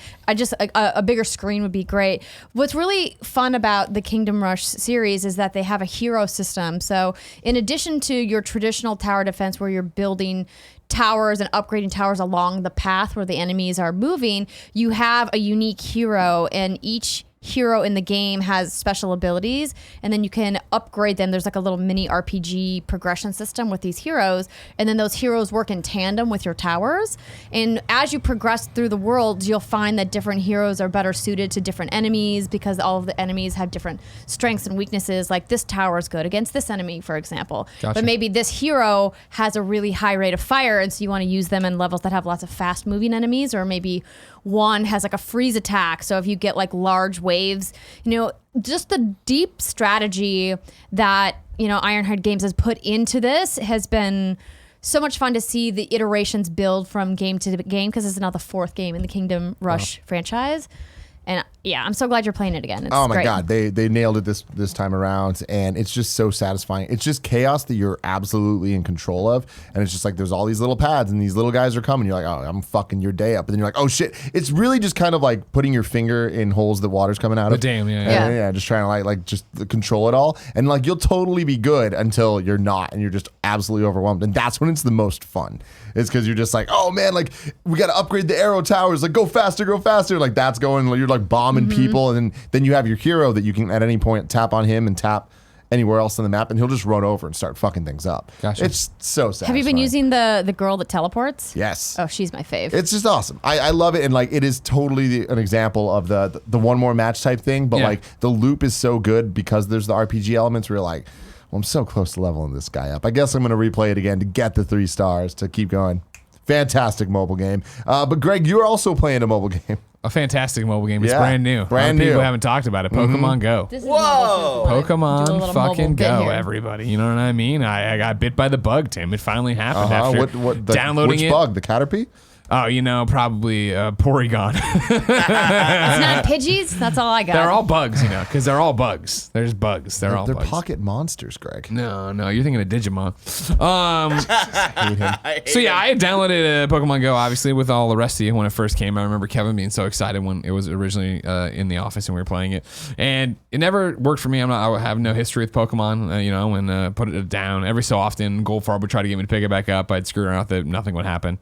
A bigger screen would be great. What's really fun about the Kingdom Rush series is that they have a hero system. So in addition to your traditional tower defense where you're building towers and upgrading towers along the path where the enemies are moving, you have a unique hero, and each hero in the game has special abilities, and then you can upgrade them. There's like a little mini RPG progression system with these heroes, and then those heroes work in tandem with your towers. And as you progress through the world, you'll find that different heroes are better suited to different enemies because all of the enemies have different strengths and weaknesses. Like this tower is good against this enemy, for example. Gotcha. But maybe this hero has a really high rate of fire, and so you want to use them in levels that have lots of fast moving enemies, or maybe one has like a freeze attack. So if you get like large waves, just the deep strategy that, Ironhead Games has put into this has been so much fun to see the iterations build from game to game, because it's now the 4th game in the Kingdom Rush franchise. And yeah, I'm so glad you're playing it again. It's Oh my great. God, they nailed it this time around, and it's just so satisfying. It's just chaos that you're absolutely in control of, and it's just like there's all these little pads, and these little guys are coming. You're like, oh, I'm fucking your day up, and then you're like, oh shit. It's really just kind of like putting your finger in holes that water's coming out of. Damn, Yeah, just trying to like just control it all, and like you'll totally be good until you're not, and you're just absolutely overwhelmed, and that's when it's the most fun. It's because you're just like, oh man, like we got to upgrade the arrow towers, like go faster. Like that's going, you're like bombing people, and then you have your hero that you can at any point tap on him and tap anywhere else on the map, and he'll just run over and start fucking things up. Gotcha. It's so satisfying. Have you been using the girl that teleports? Yes. Oh, she's my fave. It's just awesome. I love it, and like it is totally an example of the one more match type thing, but like the loop is so good because there's the RPG elements where you're like, well, I'm so close to leveling this guy up. I guess I'm going to replay it again to get the 3 stars to keep going. Fantastic mobile game. But Greg, you're also playing a mobile game. A fantastic mobile game. It's Yeah, brand new. brand People new. haven't talked about it. Pokemon Go. This is Whoa! Do a Pokemon little fucking mobile bit go, here. everybody. You know what I mean? I got bit by the bug, Tim. It finally happened after downloading which it. bug? The Caterpie? Oh, probably Porygon. It's not Pidgeys. That's all I got. They're all bugs, because they're all bugs. There's bugs. They're all They're bugs. pocket monsters, Greg. No, you're thinking of Digimon. Hate him. So yeah, I had downloaded Pokemon Go, obviously, with all the rest of you when it first came. I remember Kevin being so excited when it was originally in the office and we were playing it, and it never worked for me. I have no history with Pokemon, and put it down every so often. Goldfarb would try to get me to pick it back up. I'd screw around with it. Nothing would happen.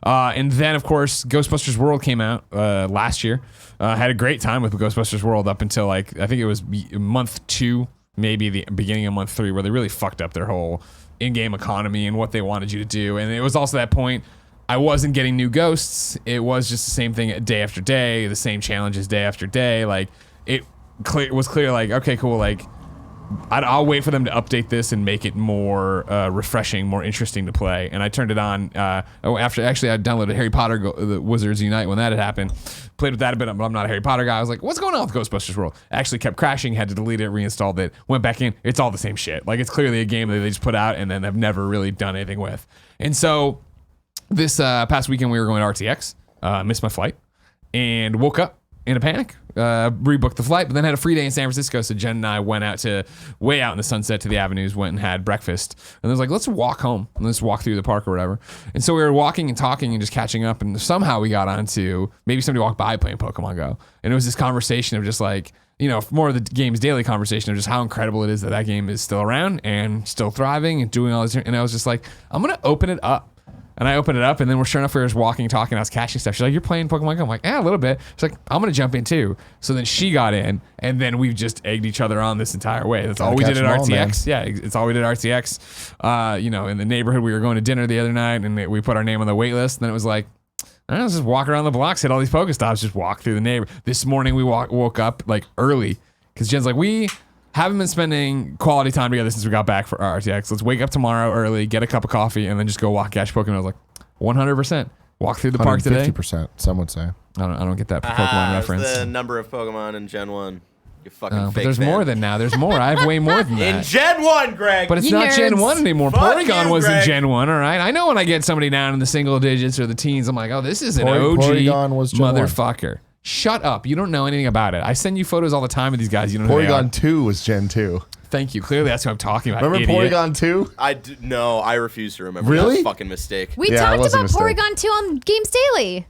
And then, of course, Ghostbusters World came out last year. Had a great time with Ghostbusters World up until I think it was month 2, maybe the beginning of month 3, where they really fucked up their whole in-game economy and what they wanted you to do. And it was also that point I wasn't getting new ghosts. It was just the same thing day after day, the same challenges day after day. Like it was clear. Like, okay, cool. Like I'll wait for them to update this and make it more refreshing, more interesting to play. And I turned it on after actually I downloaded Harry Potter the Wizards Unite when that had happened. Played with that a bit, but I'm not a Harry Potter guy. I was like, what's going on with Ghostbusters World? Actually kept crashing, had to delete it, reinstalled it, went back in. It's all the same shit. Like it's clearly a game that they just put out and then have never really done anything with. And so this past weekend we were going to RTX, missed my flight, and woke up in a panic, rebooked the flight, but then had a free day in San Francisco. So Jen and I went out way out in the sunset to the avenues, went and had breakfast. And I was like, let's walk home. And let's walk through the park or whatever. And so we were walking and talking and just catching up. And somehow we got onto maybe somebody walked by playing Pokemon Go. And it was this conversation of just like, more of the game's daily conversation of just how incredible it is that game is still around and still thriving and doing all this. And I was just like, I'm going to open it up. And I opened it up, and then sure enough, we were just walking, talking, I was catching stuff. She's like, you're playing Pokemon Go? I'm like, yeah, a little bit. She's like, I'm going to jump in too. So then she got in, and then we've just egged each other on this entire way. That's all we did at RTX. Yeah, it's all we did at RTX. In the neighborhood, we were going to dinner the other night, and we put our name on the wait list. And then it was like, I don't know, let's just walk around the blocks, hit all these Pokestops, just walk through the neighborhood. This morning, we woke up like early, because Jen's like, we haven't been spending quality time together since we got back for RTX. Let's wake up tomorrow early, get a cup of coffee, and then just go walk catch Pokemon. I was like, 100%. Walk through the park today. 50%, some would say. I don't get that Pokemon reference. The number of Pokemon in Gen 1. You fucking fake but there's fan. more than now. There's more. I have way more than that. In Gen 1, Greg. But it's You not nerds. Gen 1 anymore. Fuck Porygon you, was in Greg. Gen 1, all right? I know when I get somebody down in the single digits or the teens, I'm like, oh, this is an OG Porygon was Gen 1. motherfucker. Shut up. You don't know anything about it. I send you photos all the time of these guys. You don't know who they Porygon are. 2 was Gen 2. Thank you. Clearly, that's what I'm talking about. Remember idiot. Porygon 2? No, I refuse to remember Really? that fucking mistake. We Yeah, it talked was a about mistake. Porygon 2 on Games Daily.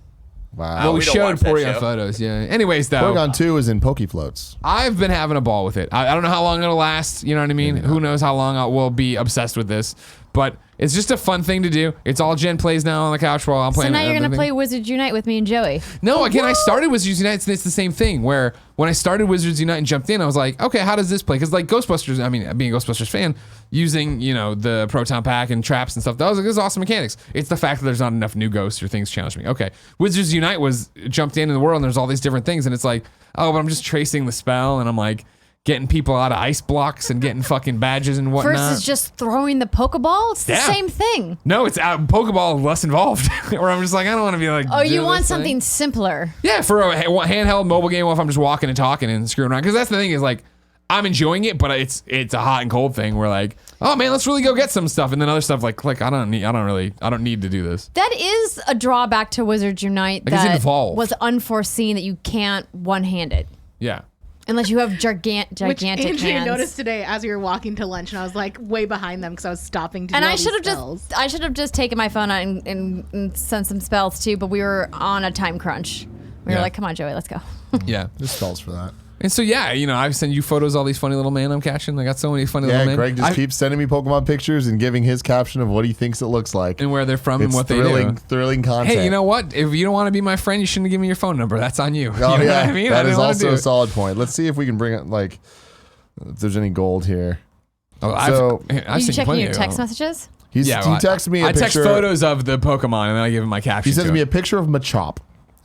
Wow. Well, we we don't showed watch that Porygon show. photos, yeah. Anyways, though. Porygon 2 is in Pokefloats. I've been having a ball with it. I don't know how long it'll last. You know what I mean? Who knows how long I will be obsessed with this. But it's just a fun thing to do. It's all Jen plays now on the couch while I'm So playing. now you're other going to thing. play Wizards Unite with me and Joey. No, again, I started Wizards Unite, and it's the same thing. Where when I started Wizards Unite and jumped in, I was like, okay, how does this play? Because like Ghostbusters, I mean, being a Ghostbusters fan, using the Proton Pack and traps and stuff, that was like, this is awesome mechanics. It's the fact that there's not enough new ghosts or things challenge me. Okay, Wizards Unite was jumped in the world, and there's all these different things, and it's like, oh, but I'm just tracing the spell, and I'm like getting people out of ice blocks and getting fucking badges and whatnot. Versus just throwing the Pokeball? It's the Yeah. same thing. No, it's Pokeball less involved. Where I'm just like, I don't want to be like. Oh, you do want this something thing. simpler. Yeah, for a handheld mobile game, if I'm just walking and talking and screwing around. Because that's the thing is like, I'm enjoying it, but it's a hot and cold thing. Where like, oh man, let's really go get some stuff, and then other stuff like I don't need to do this. That is a drawback to Wizards Unite Like, it's that involved. was unforeseen, that you can't one-hand it. Yeah. Unless you have gigantic Which Andrea hands. noticed today as we were walking to lunch, and I was like way behind them because I was stopping to. And do I all should have these spells. just taken my phone out and sent some spells too. But we were on a time crunch. We were Yeah. like, "Come on, Joey, let's go." Yeah. There's spells for that. And so yeah, I've sent you photos of all these funny little men I'm catching. I got so many funny Yeah, little men. Greg just keeps sending me Pokemon pictures and giving his caption of what he thinks it looks like. And where they're from and It's what thrilling, they do. thrilling content. Hey, you know what? If you don't want to be my friend, you shouldn't have given me your phone number. That's on you. Oh, You know yeah. what I mean? I That didn't is wanna also do a it. solid point. Let's see if we can bring it, like, if there's any gold here. Oh, So- I've Are you sent checking plenty your of- text messages? He well, texts me a I text picture. photos of the Pokemon and then I give him my caption. He sends to me it. a picture of Machop.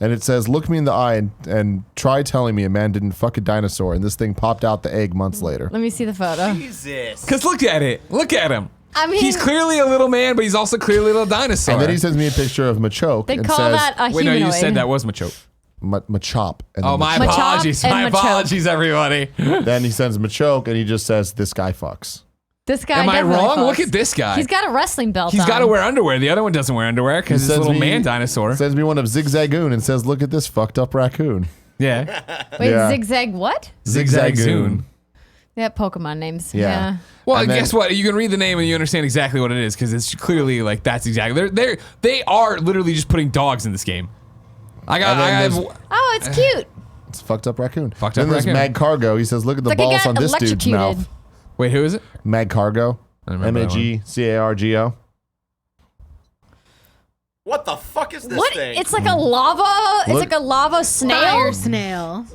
And it says, look me in the eye and try telling me a man didn't fuck a dinosaur. And this thing popped out the egg months later. Let me see the photo. Jesus. Because look at it. Look at him. I mean, He's clearly a little man, but he's also clearly a little dinosaur. And then he sends me a picture of Machoke. they and call says, that a Wait, no, humanoid. you said that was Machoke. Machop. And Oh, then my Machoke. Machop apologies. and My Machoke. apologies, everybody. Then he sends Machoke and he just says, this guy fucks. This guy. Am I definitely wrong? fucks. Look at this guy. He's got a wrestling belt. He's on. got to wear underwear. The other one doesn't wear underwear because He it's a sends little me- man dinosaur. Sends me one of Zigzagoon and says, look at this fucked up raccoon. Yeah. Wait, Yeah. zigzag what? Zigzagoon. Yeah, Pokemon names. Yeah. Well, And then- guess what? You can read the name and you understand exactly what it is because it's clearly like that's exactly. They are literally just putting dogs in this game. And then I there's- have Oh, it's cute. It's a fucked up raccoon. Fucked then up there's raccoon. Mag Cargo. He says, look at the It's like he balls got on this dude's electrocuted. mouth. Wait, who is it? Mag Cargo. I don't remember that one. Magcargo. What the fuck is this What? thing? It's like a lava. It's Look- like a lava snail. Fire snail.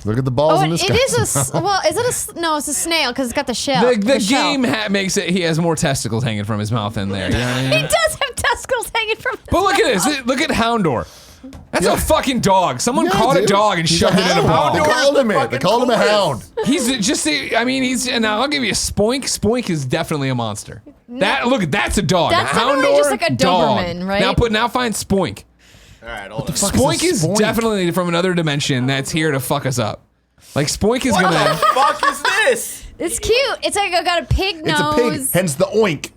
Look at the balls Oh, on it this guy. is a. Well, is it a? No, it's a snail because it's got the shell. The shell. game makes it. He has more testicles hanging from his mouth in there. You know what I He mean? does have testicles hanging from. His But look at mouth. this. Look at Houndor. That's Yeah. a fucking dog. Someone Yeah, caught a dude. dog and He's shoved it in a hound. ball. They called him it. They called him a hound. He's just. I mean, he's. And I'll give you a Spoink. Spoink is definitely a monster. That look. That's a dog. That's a definitely Houndor, just like a dog. Doberman, right? Now find Spoink. All right, hold on. Spoink is Spoink? definitely from another dimension that's here to fuck us up. Like Spoink is What gonna. the fuck is this? It's cute. It's like got a pig It's nose. a pig. Hence the oink.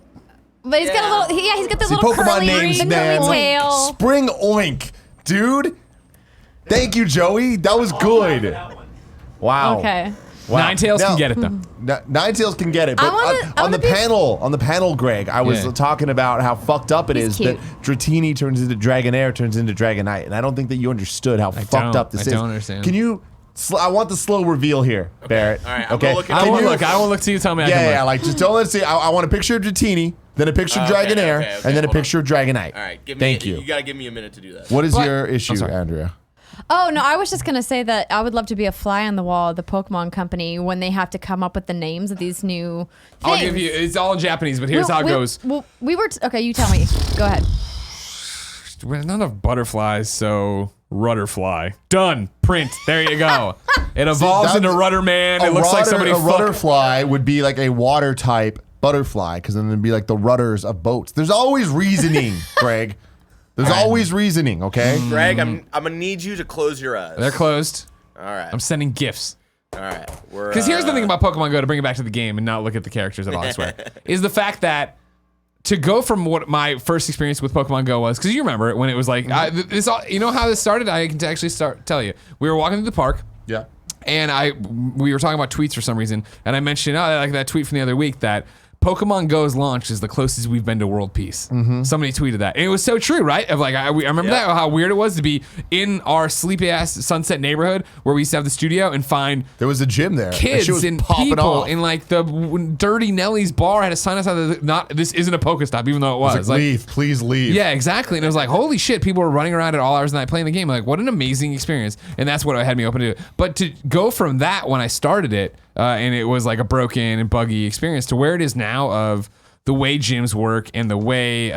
But he's got a little. Yeah, he's got the See, little Pokemon curly, names, the man. curly tail. Spring oink. Dude. Thank you, Joey. That was good. Wow. Okay. Wow. Ninetales Now- can get it though. Ninetales can get it, but I on the panel, Greg, I was Yeah. talking about how fucked up it He's is that cute. Dratini turns into Dragonair, turns into Dragonite, and I don't think that you understood how fucked don't. up this I is. don't understand. Can you? I want the slow reveal here, Barrett. All right, I'm okay. gonna look it I up. won't you- look. I won't look till you tell me. I can Yeah, look. yeah, like just don't let's see. I want a picture of Dratini, then a picture of Okay, Dragonair, okay, and then a hold on. picture of Dragonite. All right, Thank you. You gotta give me a minute to do that. What is What? your issue, sorry. Andrea? Oh no, I was just gonna say that I would love to be a fly on the wall of the Pokemon Company when they have to come up with the names of these new things. I'll give you. It's all in Japanese, but here's how it goes. Well, we were okay. You tell me. Go ahead. Not enough butterflies, so Rudderfly. Done. Print. There you go. It evolves that- into Rudderman. It looks like somebody a fucked. rudderfly would be like a water type butterfly, because then it'd be like the rudders of boats. There's always reasoning, Greg. There's always reasoning. Okay. Greg, I'm gonna need you to close your eyes. They're closed. All right. I'm sending gifts. All right. Because here's the thing about Pokemon Go, to bring it back to the game and not look at the characters at all, I swear, is the fact that to go from what my first experience with Pokemon Go was, because you remember it when it was like, this all, you know how this started? I can actually tell you. We were walking through the park. Yeah. And we were talking about tweets for some reason, and I mentioned like that tweet from the other week that Pokemon Go's launch is the closest we've been to world peace. Somebody tweeted that, and it was so true, right? Of like, I remember that, how weird it was to be in our sleepy ass Sunset neighborhood where we used to have the studio and find There was a gym there. That shit kids was and popping people off. in like the Dirty Nelly's bar had a sign outside that this isn't a Pokestop, even though it was. It's like, leave, please leave. Yeah, exactly. And it was like, holy shit, people were running around at all hours of the night playing the game. Like, what an amazing experience. And that's what had me open to it. But to go from that when I started it, and it was like a broken and buggy experience, to where it is now of the way gyms work and the way,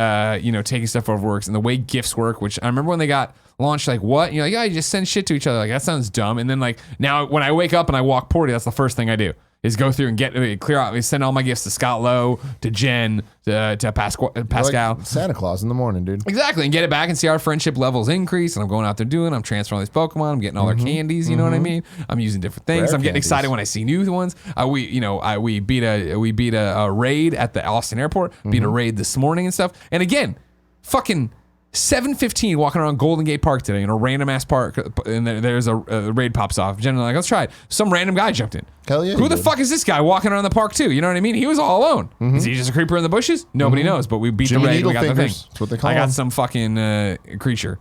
taking stuff over works and the way gifts work, which I remember when they got launched, like, what? You just send shit to each other. Like, that sounds dumb. And then, like, now when I wake up and I walk Porty, that's the first thing I do. is go through and clear out, send all my gifts to Scott Lowe, to Jen, to Pascal. Like Santa Claus in the morning, dude. Exactly, and get it back and see our friendship levels increase. And I'm going out there I'm transferring all these Pokemon. I'm getting all their candies. You know what I mean? I'm using different things. Rare I'm getting candies. excited when I see new ones. We beat a raid at the Austin airport. Beat a raid this morning and stuff. And again, fucking 7:15 walking around Golden Gate Park today in a random ass park, and there's a raid pops off. Generally, like, let's try it. Some random guy jumped in. Hell yeah. Who the fuck is this guy walking around the park too? You know what I mean? He was all alone. Is he just a creeper in the bushes? Nobody knows. But we beat Jimmy the raid. And we got the thing. Needlefingers. That's what they call I got him. some fucking creature.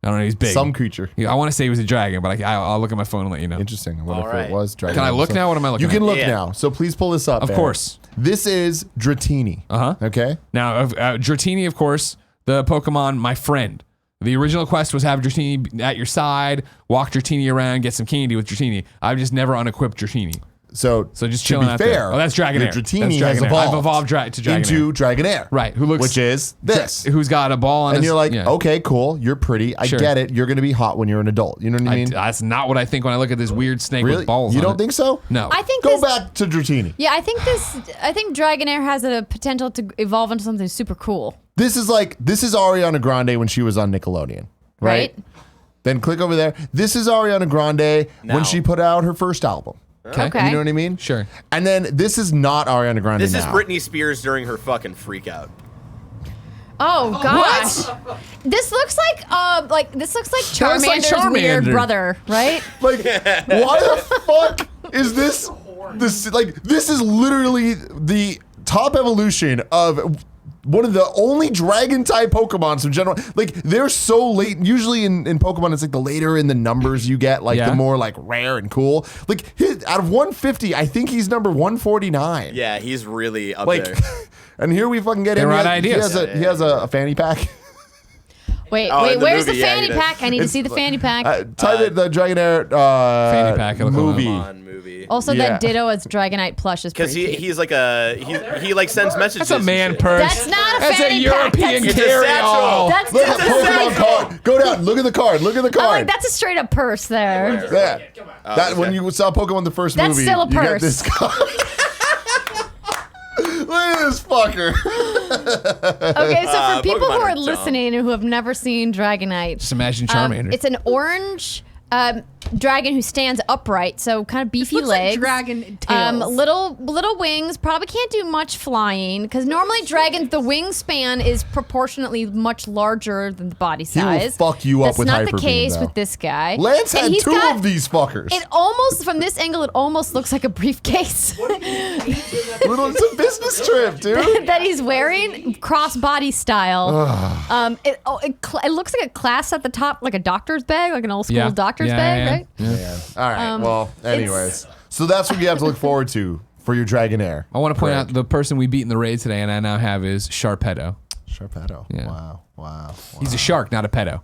I don't know. He's big. Some creature. I want to say he was a dragon, but I'll look at my phone and let you know. Interesting. I wonder All if right. it was dragon. Can I look now? What am I looking You at? can look Yeah. now. So please pull this up. Of Aaron. course. This is Dratini. Okay. Now, Dratini, of course, the Pokemon, my friend. The original quest was have Dratini at your side, walk Dratini around, get some candy with Dratini. I've just never unequipped Dratini. So just to chilling be out fair, there. Oh, that's Dragonair. the That's Dratini has Dragonair. evolved. I've evolved to Dragonair. into Dragonair. Right, who looks- which is this. Who's got a ball on and his... you're like, yeah. okay, cool. You're pretty. I Sure. get it. You're going to be hot when you're an adult. You know what I mean? That's not what I think when I look at this weird snake Really? with balls You on don't it. think so? No. I think Go this, back to Dratini. Yeah, I think Dragonair has a potential to evolve into something super cool. This is Ariana Grande when she was on Nickelodeon, right? Then click over there. This is Ariana Grande Now. when she put out her first album. Okay. You know what I mean? Sure. And then this is not Ariana Grande This now. is Britney Spears during her fucking freak out. Oh gosh. This looks like Charmander's like Charmander's weird Charmander. brother, right? Like, why the fuck is this? This is literally the top evolution of one of the only dragon type Pokemons in general. Like, they're so late. Usually in Pokemon, it's like the later in the numbers you get, like Yeah. the more like rare and cool. Like, out of 150, I think he's number 149. Yeah, he's really up Like, there. and here we fucking get They're him. right ideas. He has a fanny pack. Wait, Oh, in the where's movie, the yeah, fanny he does. pack? I need to see the fanny pack. Type it the Dragonair Fanny pack, it'll come up. movie. On movie. Also, yeah. that Ditto as Dragonite plush is Because pretty cute. he's like he like sends messages. That's a and man shit. purse. That's not a That's fanny a pack. European That's- It's a carry-all. satchel. That's Look at just a Pokemon satchel. card. Go down. Look at the card. Look at the Oh, card. like, that's a straight up purse there. Yeah. That when you saw Pokemon the first That's movie, still a you get purse. this card. Look at this fucker. Okay, so for people Pokemon who are are dumb. listening and who have never seen Dragonite, Just imagine Charmander. it's an orange dragon who stands upright, so kind of beefy Looks like legs. dragon tails. Little wings. Probably can't do much flying because normally dragons, the wingspan is proportionately much larger than the body He will size. fuck you up That's with not Hyper the case Beam, though. with this guy. Lance And had he's two got- of these fuckers. It almost, from this angle, it almost looks like a briefcase It's a business trip, dude. that he's wearing, cross-body style. It looks like a clasp at the top, like a doctor's bag, like an old school doctor's bag, right? Yeah. All right. Well, anyways. So that's what you have to look forward to for your Dragonair. I want to point out the person we beat in the raid today, and I now have is Sharpedo. Sharpedo. Yeah. Wow. He's a shark, not a pedo.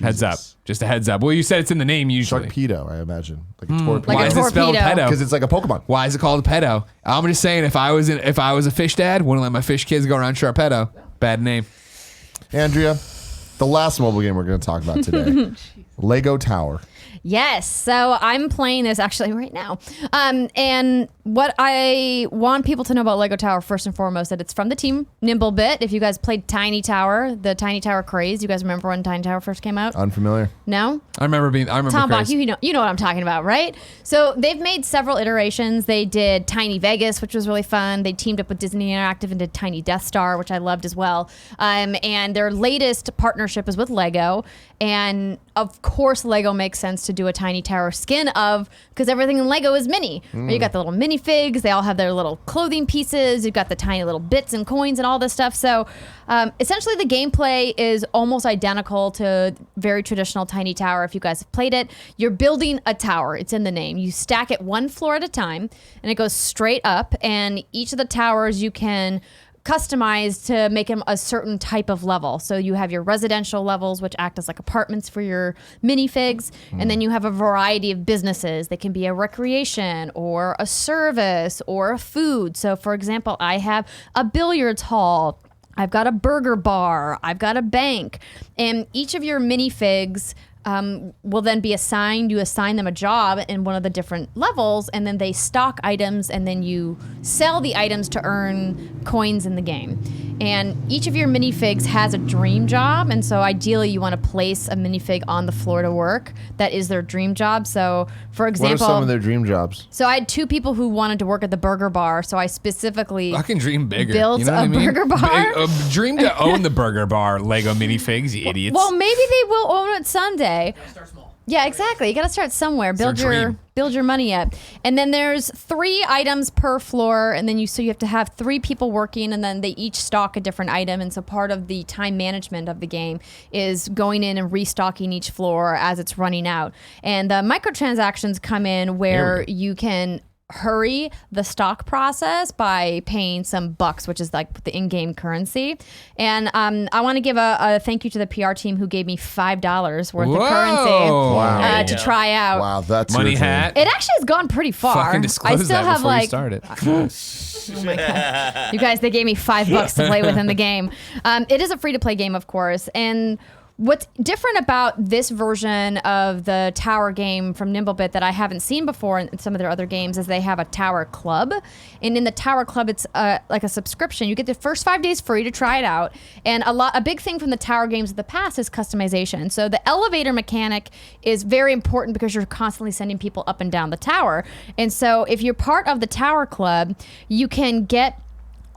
Heads up. Jesus. Just a heads up. Well, you said it's in the name usually. Sharpedo, I imagine. Like a torpedo. Like Why a is it spelled torpedo. pedo? Because it's like a Pokemon. Why is it called a pedo? I'm just saying, if I was a fish dad, wouldn't let my fish kids go around Sharpedo. Bad name. Andrea, the last mobile game we're going to talk about today. Lego Tower. Yes, so I'm playing this actually right now. And what I want people to know about Lego Tower, first and foremost, that it's from the team Nimblebit. If you guys played Tiny Tower, the Tiny Tower craze, you guys remember when Tiny Tower first came out? Unfamiliar. No? I remember Tom Bach, Chris. you know what I'm talking about, right? So they've made several iterations. They did Tiny Vegas, which was really fun. They teamed up with Disney Interactive and did Tiny Death Star, which I loved as well. And their latest partnership is with Lego. And of course, Lego makes sense to do a Tiny Tower skin of, because everything in Lego is mini. You got the little minifigs. They all have their little clothing pieces. You've got the tiny little bits and coins and all this stuff. So essentially, the gameplay is almost identical to very traditional Tiny Tower. If you guys have played it, you're building a tower. It's in the name. You stack it one floor at a time, and it goes straight up. And each of the towers you can customize to make them a certain type of level. So you have your residential levels, which act as like apartments for your minifigs. And then you have a variety of businesses. They can be a recreation or a service or a food. So for example, I have a billiards hall. I've got a burger bar. I've got a bank. And each of your minifigs will then be assigned. You assign them a job in one of the different levels, and then they stock items, and then you sell the items to earn coins in the game. And each of your minifigs has a dream job, and so ideally you want to place a minifig on the floor to work. That is their dream job. So, for example, what are some of their dream jobs? So I had 2 people who wanted to work at the burger bar, so I specifically fucking dream bigger. Built you know what I mean? burger bar. Dream to own the burger bar Lego minifigs, you idiots. Well, maybe they will own it someday. Start small. Yeah, exactly. You got to start somewhere. Build your money up. And then there's 3 items per floor, and then you have to have 3 people working, and then they each stock a different item. And so part of the time management of the game is going in and restocking each floor as it's running out. And the microtransactions come in where you can hurry the stock process by paying some bucks, which is like the in-game currency. And I want to give a thank you to the PR team who gave me $5 worth of currency to try out. Wow, that's money hat. It actually has gone pretty far. Fucking disclose I still that have before like you start it. Oh my God. You guys, they gave me $5 to play with in the game. It is a free-to-play game, of course, and what's different about this version of the tower game from Nimblebit that I haven't seen before in some of their other games is they have a tower club. And in the tower club, it's like a subscription. You get the first 5 days free to try it out. And a big thing from the tower games of the past is customization. So the elevator mechanic is very important because you're constantly sending people up and down the tower. And so if you're part of the tower club, you can get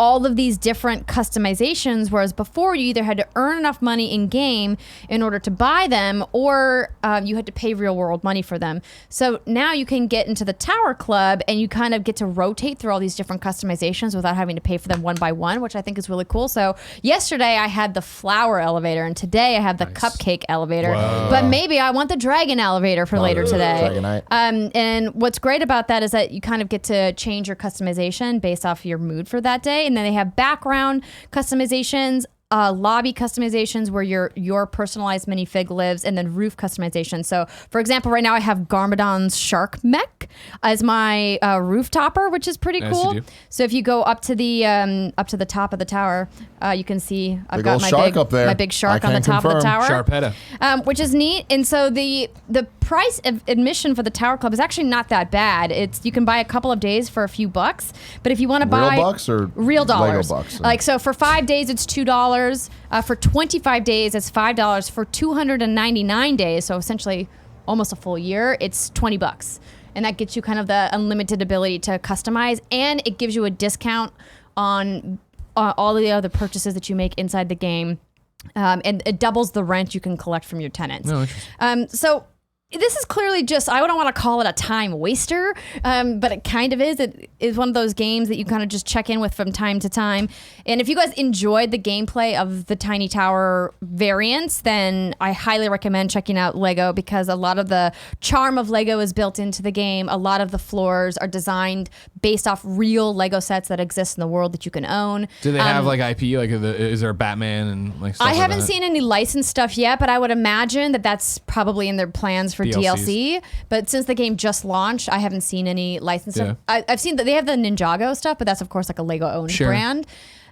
all of these different customizations, whereas before you either had to earn enough money in game in order to buy them, or you had to pay real world money for them. So now you can get into the tower club and you kind of get to rotate through all these different customizations without having to pay for them one by one, which I think is really cool. So yesterday I had the flower elevator, and today I have the cupcake elevator. Whoa. But maybe I want the dragon elevator for later today. And what's great about that is that you kind of get to change your customization based off your mood for that day. And then they have background customizations, lobby customizations where your personalized minifig lives, and then roof customization. So, for example, right now I have Garmadon's shark mech as my roof topper, which is pretty cool. So if you go up to the top of the tower, you can see I've got my big shark on the top of the tower, Sharpetta, which is neat. And so the price of admission for the tower club is actually not that bad. You can buy a couple of days for a few bucks, but if you want to buy real bucks or real dollars, Lego bucks, like so for 5 days it's $2. For 25 days, it's $5. For 299 days, so essentially almost a full year, it's $20. And that gets you kind of the unlimited ability to customize, and it gives you a discount on all the other purchases that you make inside the game. And it doubles the rent you can collect from your tenants. No, interesting. So this is clearly just, I don't want to call it a time waster, but it kind of is. It is one of those games that you kind of just check in with from time to time. And if you guys enjoyed the gameplay of the Tiny Tower variants, then I highly recommend checking out Lego, because a lot of the charm of Lego is built into the game. A lot of the floors are designed based off real Lego sets that exist in the world that you can own. Do they have like IP? Like, is there a Batman and like stuff I like haven't that? seen any licensed stuff yet, but I would imagine that that's probably in their plans for DLC. But since the game just launched, I haven't seen any licensed stuff. I've seen that they have the Ninjago stuff, but that's of course like a Lego owned brand.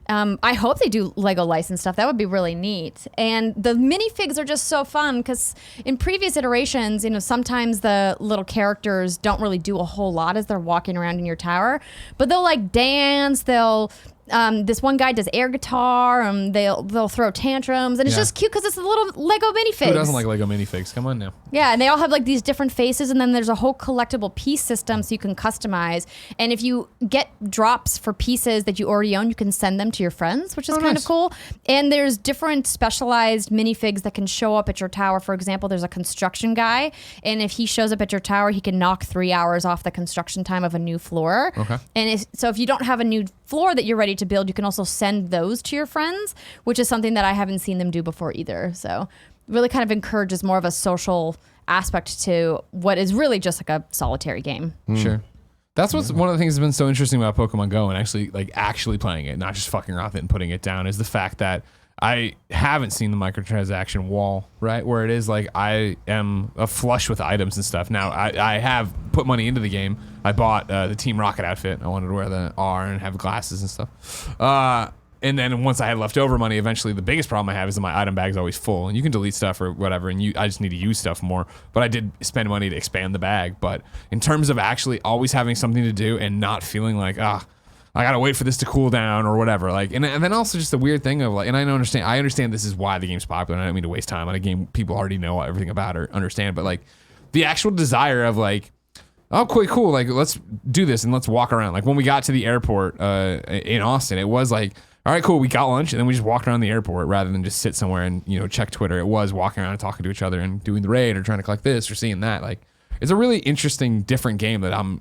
I hope they do Lego licensed stuff. That would be really neat. And the minifigs are just so fun because in previous iterations, sometimes the little characters don't really do a whole lot as they're walking around in your tower, but they'll like dance, this one guy does air guitar, they'll throw tantrums, and it's just cute because it's a little Lego minifigs. Who doesn't like Lego minifigs? Come on now. Yeah, and they all have like these different faces, and then there's a whole collectible piece system so you can customize. And if you get drops for pieces that you already own, you can send them to your friends, which is kind of cool. And there's different specialized minifigs that can show up at your tower. For example, there's a construction guy, and if he shows up at your tower, he can knock 3 hours off the construction time of a new floor. Okay. And so if you don't have a new floor that you're ready to build, you can also send those to your friends, which is something that I haven't seen them do before either. So really kind of encourages more of a social aspect to what is really just like a solitary game. Sure. That's what's one of the things that's been so interesting about Pokemon Go, and actually playing it, not just fucking around with it and putting it down, is the fact that I haven't seen the microtransaction wall, right? Where it is like I am flush with items and stuff. Now, I have put money into the game. I bought the Team Rocket outfit. I wanted to wear the R and have glasses and stuff. And then once I had leftover money, eventually the biggest problem I have is that my item bag is always full. And you can delete stuff or whatever, and I just need to use stuff more. But I did spend money to expand the bag. But in terms of actually always having something to do and not feeling like, I gotta wait for this to cool down or whatever. Like, and then also just the weird thing of like, and I understand this is why the game's popular, and I don't mean to waste time on a game people already know everything about or understand. But like, the actual desire of like, oh, cool. Like, let's do this and let's walk around. Like when we got to the airport in Austin, it was like, all right, cool. We got lunch and then we just walked around the airport rather than just sit somewhere and check Twitter. It was walking around and talking to each other and doing the raid or trying to collect this or seeing that. Like, it's a really interesting, different game that I'm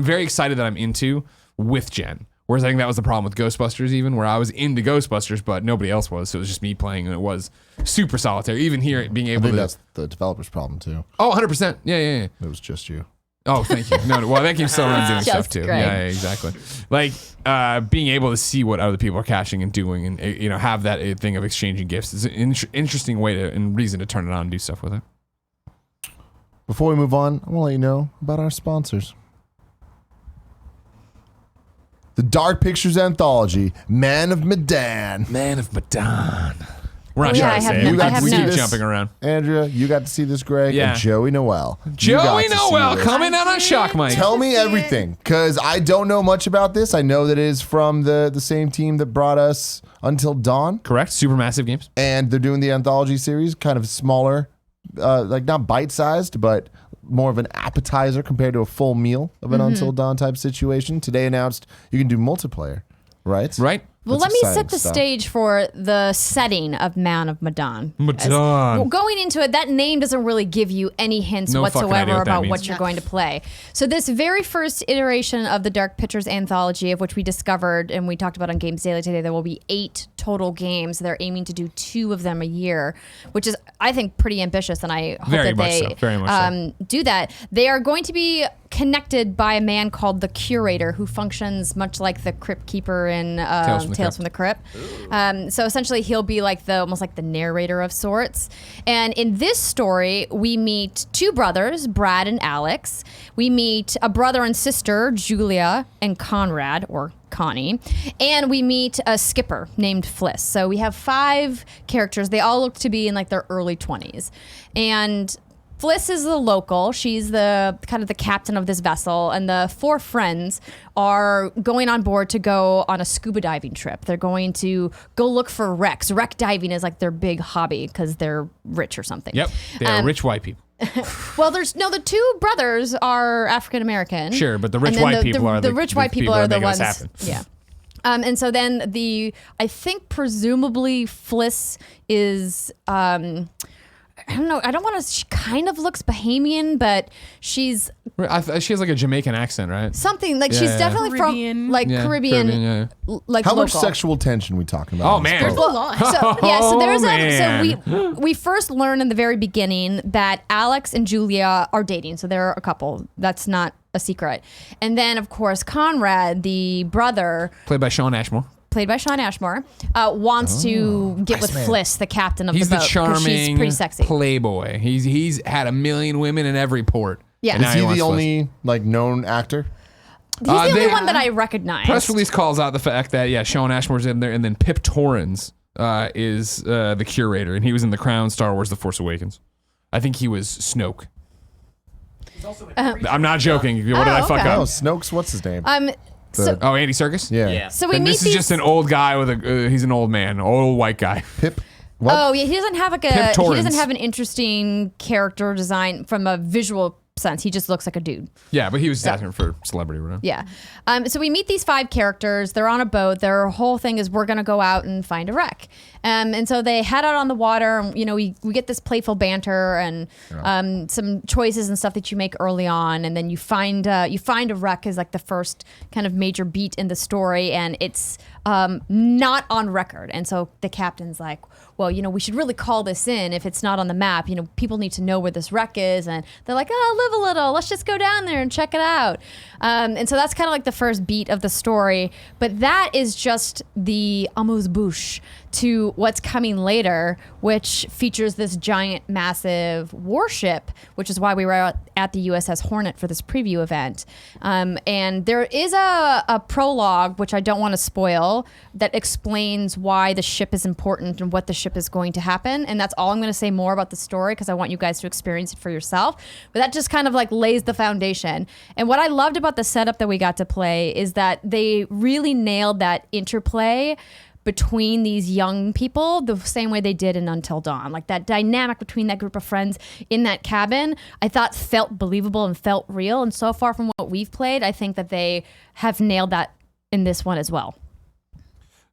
very excited that I'm into with Jen. Whereas I think that was the problem with Ghostbusters, even where I was into Ghostbusters, but nobody else was. So it was just me playing, and it was super solitary. Even here, being able to. That's the developer's problem too. Oh, 100%. Yeah. It was just you. Oh, thank you. No, well, that game still runs doing Just stuff too. Greg. Yeah, exactly. Like being able to see what other people are caching and doing, and have that thing of exchanging gifts is an interesting way and reason to turn it on and do stuff with it. Before we move on, I want to let you know about our sponsors. The Dark Pictures anthology, Man of Medan. Man of Medan. We're not Oh, yeah, trying I to have say no- it. I have We no- keep jumping around. Andrea, you got to see this, Greg. Yeah. And Joey Noel. You got Joey to see Noel this. coming out on Shock Mike. Tell me everything, because I don't know much about this. I know that it is from the same team that brought us Until Dawn. Correct. Supermassive games. And they're doing the anthology series, kind of smaller, like not bite-sized, but more of an appetizer compared to a full meal of an Until Dawn type situation. Today announced you can do multiplayer, right? Right. Well, That's let me exciting set the stuff. stage for the setting of Man of Medan. Medan. Well, going into it, that name doesn't really give you any hints No fucking idea whatsoever what that about means. what you're going to play. So this very first iteration of the Dark Pictures anthology, of which we discovered and we talked about on Games Daily today, there will be 8 total games. They're aiming to do 2 of them a year, which is, I think, pretty ambitious, and I hope Very that much they so. Very much so. do that. They are going to be connected by a man called the Curator, who functions much like the Crypt Keeper in Tales from the Crypt. So essentially, he'll be like almost like the narrator of sorts. And in this story, we meet 2 brothers, Brad and Alex. We meet a brother and sister, Julia and Conrad, or Connie, and we meet a skipper named Fliss. So we have 5 characters. They all look to be in like their early 20s, and Fliss is the local. She's the kind of the captain of this vessel, and the 4 friends are going on board to go on a scuba diving trip. They're going to go look for wrecks. Wreck diving is like their big hobby because they're rich or something. Yep. They are rich white people. Well, the 2 brothers are African American. Sure, but the rich white people are the rich white people are the that make ones. this happen. Yeah. And so then I think presumably Fliss is I don't know. I don't want to. She kind of looks Bahamian, but she's She has like a Jamaican accent, right? something like she's Yeah. definitely Caribbean. from like Yeah, Caribbean, yeah. like How local. much sexual tension we talking about? Oh in this man. There's a boat? lot. So yeah, so there's man. so we first learn in the very beginning that Alex and Julia are dating. So they're a couple. That's not a secret. And then of course Conrad, the brother, Played by Sean Ashmore. played by Sean Ashmore, wants to get with man. Fliss, the captain of He's the the boat, 'cause she's charming pretty sexy. playboy. He's had a million women in every port. Yeah. And Is now Is he wants the Fliss. only like known actor? He's the only they- one that I recognize. Press release calls out the fact that Sean Ashmore's in there, and then Pip Torrens is the curator, and he was in The Crown, Star Wars: The Force Awakens. I think he was Snoke. I'm not joking. What did I fuck okay. Oh, up? Snokes. What's his name? So Oh, Andy Serkis. Yeah. so we And meet this is these. just an old guy with he's an old man, old white guy. Pip. What? Oh yeah, he doesn't have like Pip he doesn't Torrens. have an interesting character design from a visual sense. He just looks like a dude. Yeah, but he was asking for celebrity, right? Yeah. So we meet these 5 characters. They're on a boat. Their whole thing is we're gonna go out and find a wreck. And so they head out on the water. And, we get this playful banter and some choices and stuff that you make early on, and then you find a wreck is like the first kind of major beat in the story, and it's not on record. And so the captain's like, well, we should really call this in if it's not on the map. People need to know where this wreck is, and they're like, live a little. Let's just go down there and check it out. And so that's kind of like the first beat of the story. But that is just the amuse-bouche to what's coming later, which features this giant, massive warship, which is why we were at the USS Hornet for this preview event. And there is a prologue, which I don't want to spoil, that explains why the ship is important and what the ship is going to happen. And that's all I'm going to say more about the story, because I want you guys to experience it for yourself. But that just kind of like lays the foundation. And what I loved about the setup that we got to play is that they really nailed that interplay between these young people the same way they did in Until Dawn. Like that dynamic between that group of friends in that cabin, I thought felt believable and felt real. And so far from what we've played, I think that they have nailed that in this one as well.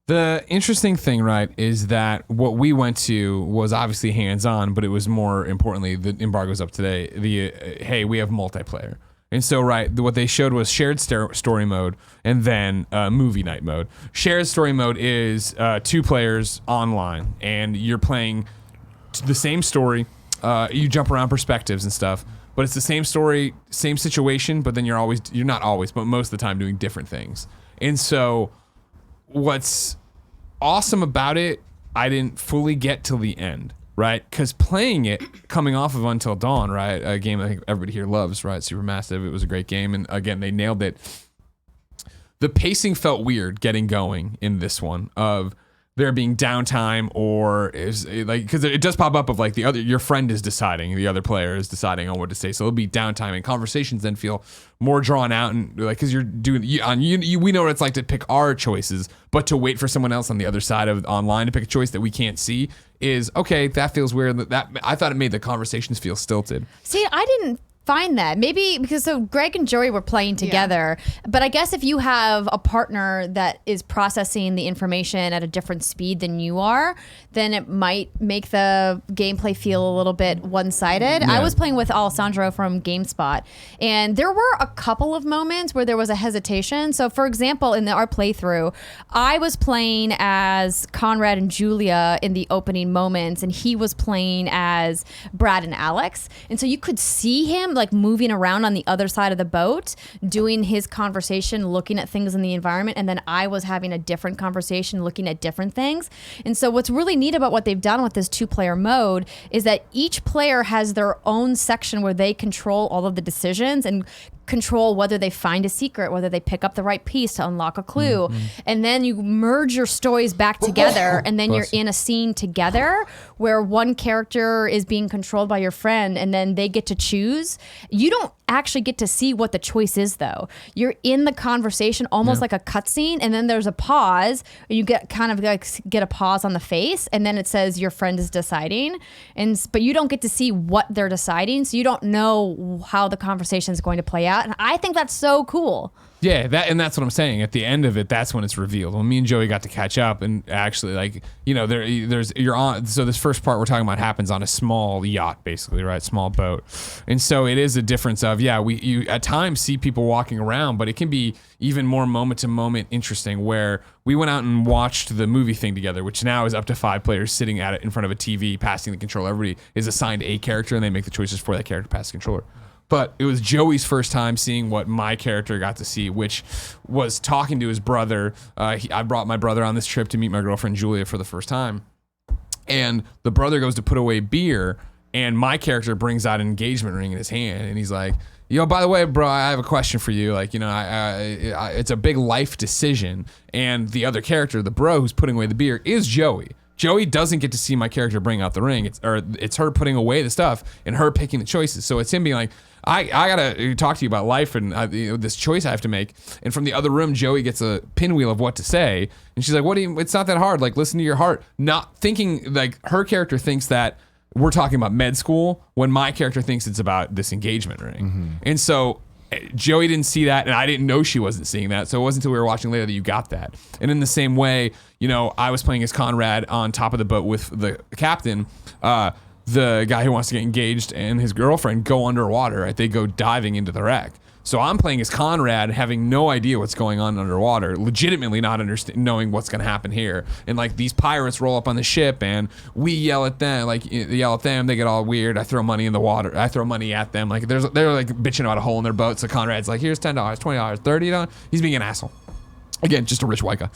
The interesting thing, right, is that what we went to was obviously hands-on, but it was more importantly, the embargo's up today, hey, we have multiplayer. And so, right, what they showed was shared story mode and then movie night mode. Shared story mode is 2 players online, and you're playing the same story. You jump around perspectives and stuff, but it's the same story, same situation, but then you're not always, but most of the time doing different things. And so what's awesome about it, I didn't fully get till the end. Right, because playing it, coming off of Until Dawn, right, a game I think everybody here loves, right, Supermassive, it was a great game, and again, they nailed it. The pacing felt weird getting going in this one, of there being downtime, or is it like, because it does pop up of like your friend is deciding, the other player is deciding on what to say, so it'll be downtime, and conversations then feel more drawn out, and like, because you're doing we know what it's like to pick our choices, but to wait for someone else on the other side of online to pick a choice that we can't see is okay. That feels weird. That I thought it made the conversations feel stilted. See, I didn't find that. Maybe because so Greg and Joey were playing together, but I guess if you have a partner that is processing the information at a different speed than you are, then it might make the gameplay feel a little bit one-sided. I was playing with Alessandro from GameSpot, and there were a couple of moments where there was a hesitation. So for example, in our playthrough, I was playing as Conrad and Julia in the opening moments, and he was playing as Brad and Alex. And so you could see him like moving around on the other side of the boat, doing his conversation, looking at things in the environment, and then I was having a different conversation, looking at different things. And so what's really neat about what they've done with this 2-player mode is that each player has their own section where they control all of the decisions and control whether they find a secret, whether they pick up the right piece to unlock a clue. And then you merge your stories back together, and then you're in a scene together where one character is being controlled by your friend, and then they get to choose. You don't actually get to see what the choice is, though. You're in the conversation almost like a cutscene, and then there's a pause, and you get kind of like get a pause on the face, and then it says your friend is deciding, but you don't get to see what they're deciding, so you don't know how the conversation is going to play out. And I think that's so cool. Yeah, that's what I'm saying. At the end of it, that's when it's revealed. When me and Joey got to catch up, and actually, like, you know, you're on. So this first part we're talking about happens on a small yacht, basically, right? Small boat, and so it is a difference of you at times see people walking around, but it can be even more moment to moment interesting. Where we went out and watched the movie thing together, which now is up to 5 players sitting at it in front of a TV, passing the controller. Everybody is assigned a character, and they make the choices for that character to pass the controller. But it was Joey's first time seeing what my character got to see, which was talking to his brother. I brought my brother on this trip to meet my girlfriend Julia for the first time. And the brother goes to put away beer, and my character brings out an engagement ring in his hand. And he's like, yo, by the way, bro, I have a question for you. Like, you know, it's a big life decision. And the other character, the bro who's putting away the beer, is Joey. Joey doesn't get to see my character bring out the ring. It's her putting away the stuff and her picking the choices. So it's him being like, I gotta talk to you about life and this choice I have to make. And from the other room, Joey gets a pinwheel of what to say, and she's like, it's not that hard. Like, listen to your heart. Not thinking, like, her character thinks that we're talking about med school when my character thinks it's about this engagement ring. And so Joey didn't see that, and I didn't know she wasn't seeing that. So it wasn't until we were watching later that you got that. And in the same way, you know, I was playing as Conrad on top of the boat with the captain. The guy who wants to get engaged and his girlfriend go underwater. Right? They go diving into the wreck. So I'm playing as Conrad, having no idea what's going on underwater, legitimately not knowing what's going to happen here. And like these pirates roll up on the ship, and we yell at them. Like yell at them, they get all weird. I throw money in the water. I throw money at them. Like they're like bitching about a hole in their boat. So Conrad's like, here's $10, $20, $30. He's being an asshole. Again, just a rich white guy.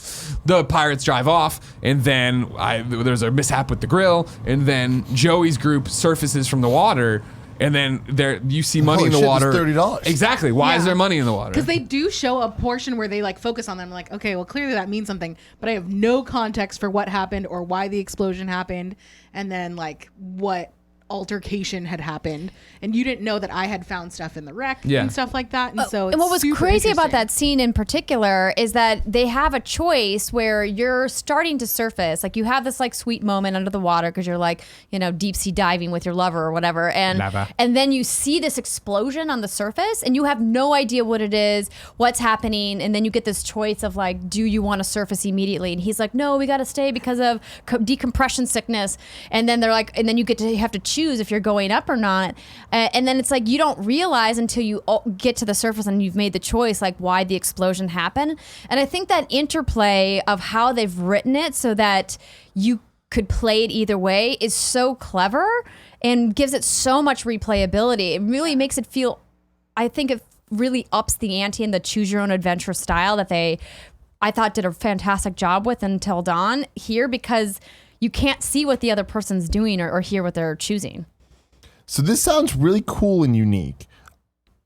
The pirates drive off, and then there's a mishap with the grill, and then Joey's group surfaces from the water, and then you see money in the water. $30. Exactly. Why is there money in the water? Because they do show a portion where they like focus on them. Like, okay, well, clearly that means something, but I have no context for what happened or why the explosion happened, and then like what altercation had happened, and you didn't know that I had found stuff in the wreck and stuff like that. And so, and what was crazy about that scene in particular is that they have a choice where you're starting to surface, like you have this like sweet moment under the water because you're like, you know, deep sea diving with your lover or whatever, and then you see this explosion on the surface, and you have no idea what it is, what's happening, and then you get this choice of like, do you want to surface immediately? And he's like, no, we got to stay because of decompression sickness, and then they're like, and then you have to choose if you're going up or not, and then it's like you don't realize until you get to the surface and you've made the choice like why the explosion happened. And I think that interplay of how they've written it so that you could play it either way is so clever and gives it so much replayability. It really makes it feel, I think it really ups the ante in the choose your own adventure style that I thought did a fantastic job with Until Dawn here, because you can't see what the other person's doing or hear what they're choosing. So this sounds really cool and unique.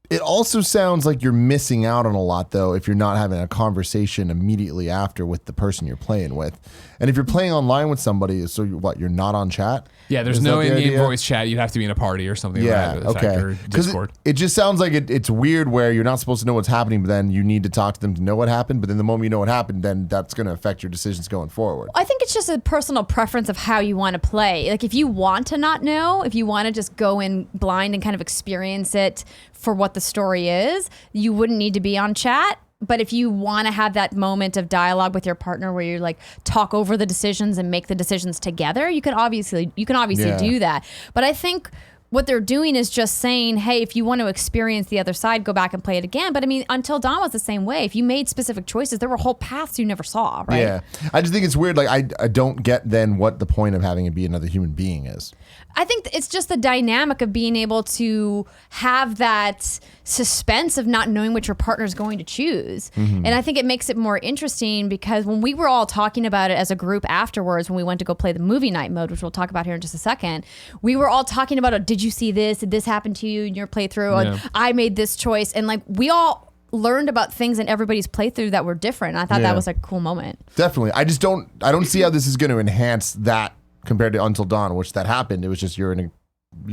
It also sounds like you're missing out on a lot, though, if you're not having a conversation immediately after with the person you're playing with. And if you're playing online with somebody, so you're not on chat? Yeah, there's no in-game voice chat. You'd have to be in a party or something. Yeah, like that, or Discord. It just sounds like it's weird where you're not supposed to know what's happening, but then you need to talk to them to know what happened. But then the moment you know what happened, then that's going to affect your decisions going forward. I think it's just a personal preference of how you want to play. Like if you want to not know, if you want to just go in blind and kind of experience it for what the story is, you wouldn't need to be on chat. But if you want to have that moment of dialogue with your partner where you like talk over the decisions and make the decisions together, you can obviously do that. But I think what they're doing is just saying, hey, if you want to experience the other side, go back and play it again. But I mean, Until Dawn was the same way. If you made specific choices, there were whole paths you never saw, right? Yeah. I just think it's weird. Like I don't get then what the point of having it be another human being is. I think it's just the dynamic of being able to have that suspense of not knowing what your partner is going to choose. Mm-hmm. And I think it makes it more interesting because when we were all talking about it as a group afterwards, when we went to go play the movie night mode, which we'll talk about here in just a second, we were all talking about, did you see this? Did this happen to you in your playthrough? Yeah. I made this choice. And like we all learned about things in everybody's playthrough that were different. I thought that was a cool moment. Definitely. I don't see how this is going to enhance that compared to Until Dawn, which that happened. It was just you're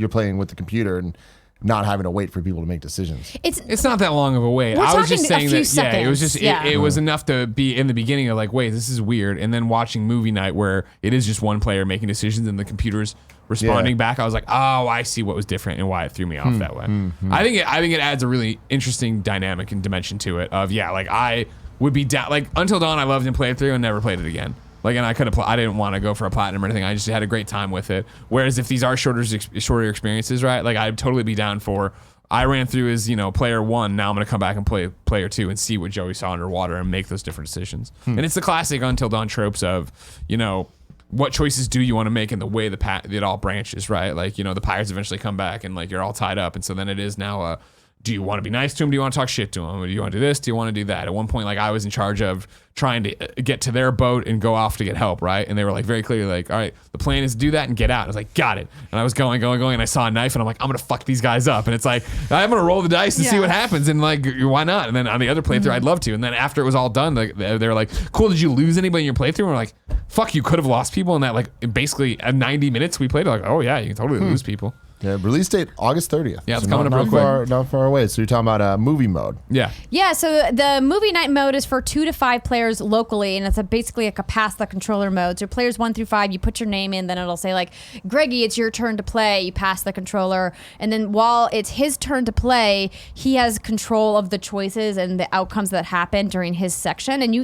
playing with the computer and not having to wait for people to make decisions. It's not that long of a wait. I was just saying that it was just it was enough to be in the beginning of like, wait, this is weird, and then watching movie night where it is just one player making decisions and the computer's responding back. I was like, oh, I see what was different and why it threw me off that way. I think it adds a really interesting dynamic and dimension to it. Of like I would be down like Until Dawn. I loved and played through and never played it again. Like, and I didn't want to go for a platinum or anything. I just had a great time with it. Whereas if these are shorter experiences, right? Like, I'd totally be down for. I ran through as player 1. Now I'm gonna come back and play player 2 and see what Joey saw underwater and make those different decisions. And it's the classic Until Dawn tropes of what choices do you want to make in the way it all branches, right? Like the pirates eventually come back and like you're all tied up, and so then it is now do you want to be nice to him? Do you want to talk shit to him? Or do you want to do this? Do you want to do that? At one point, like I was in charge of trying to get to their boat and go off to get help, right? And they were like very clearly like, all right, the plan is to do that and get out. I was like, got it. And I was going, and I saw a knife and I'm like, I'm going to fuck these guys up. And it's like, I'm going to roll the dice and see what happens. And like, why not? And then on the other playthrough, I'd love to. And then after it was all done, they were like, cool, did you lose anybody in your playthrough? And we're like, fuck, you could have lost people in that like basically 90 minutes we played. Like, oh yeah, you can totally lose people. Yeah, release date August 30th. Yeah, it's coming up real quick. Not far away. So you're talking about movie mode. Yeah. Yeah, so the movie night mode is for 2 to 5 players locally, and it's basically a pass the controller mode. So players 1 through 5, you put your name in, then it'll say like, Greggy, it's your turn to play. You pass the controller, and then while it's his turn to play, he has control of the choices and the outcomes that happen during his section. And we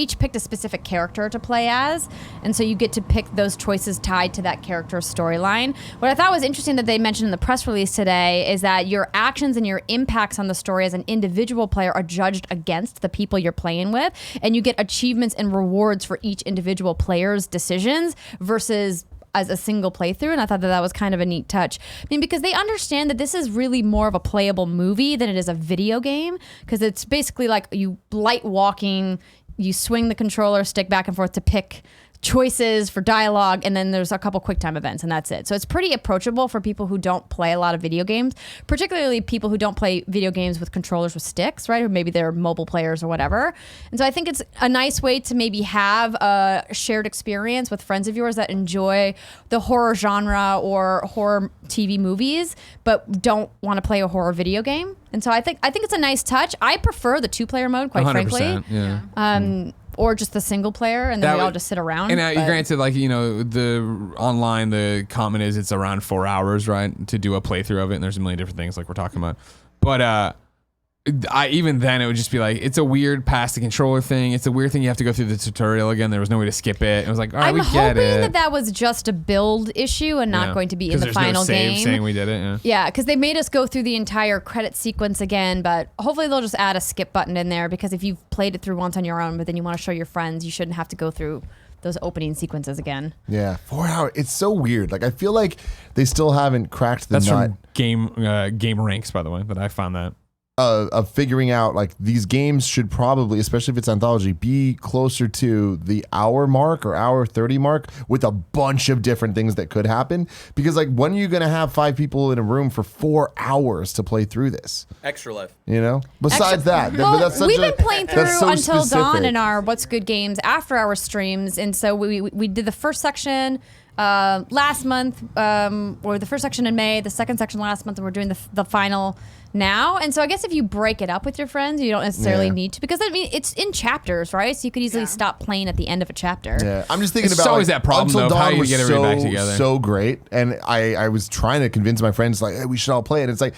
each picked a specific character to play as, and so you get to pick those choices tied to that character's storyline. What I thought was interesting that they mentioned in the press release today is that your actions and your impacts on the story as an individual player are judged against the people you're playing with, and you get achievements and rewards for each individual player's decisions versus as a single playthrough. And I thought that was kind of a neat touch. I mean, because they understand that this is really more of a playable movie than it is a video game, because it's basically like you light walking you swing the controller stick back and forth to pick choices for dialogue, and then there's a couple quick time events, and that's it. So it's pretty approachable for people who don't play a lot of video games, particularly people who don't play video games with controllers with sticks, right? Or maybe they're mobile players or whatever. And so I think it's a nice way to maybe have a shared experience with friends of yours that enjoy the horror genre or horror TV movies, but don't want to play a horror video game. And so I think it's a nice touch. I prefer the 2-player mode, quite frankly. Yeah. Or just the single player, and then we all just sit around. And granted, like, you know, the online, the comment is it's around 4 hours, right, to do a playthrough of it, and there's a million different things like we're talking about. But even then, it would just be like, it's a weird pass the controller thing. It's a weird thing you have to go through the tutorial again. There was no way to skip it. It was like, all right, we get it. I'm hoping that was just a build issue and not going to be in the final game. Saying we did it. Yeah, because they made us go through the entire credit sequence again, but hopefully they'll just add a skip button in there, because if you've played it through once on your own, but then you want to show your friends, you shouldn't have to go through those opening sequences again. Yeah, 4 hours. It's so weird. Like, I feel like they still haven't cracked the nut. That's from Game Ranks, by the way, that I found that. Of figuring out, like, these games should probably, especially if it's anthology, be closer to the hour mark or hour 30 mark, with a bunch of different things that could happen. Because, like, when are you going to have 5 people in a room for 4 hours to play through this? Extra life. You know? Besides that. Well, but that's we've been playing through Until specific. Dawn in our What's Good Games after our streams. And so we did the first section last month, or the first section in May, the second section last month, and we're doing the final now. And so I guess if you break it up with your friends, you don't necessarily need to, because I mean, it's in chapters, right? So you could easily stop playing at the end of a chapter. Yeah, I'm just thinking it's about always that problem Until though, Dawn how you was get everybody back together. So great, and I was trying to convince my friends, like, hey, we should all play it. It's like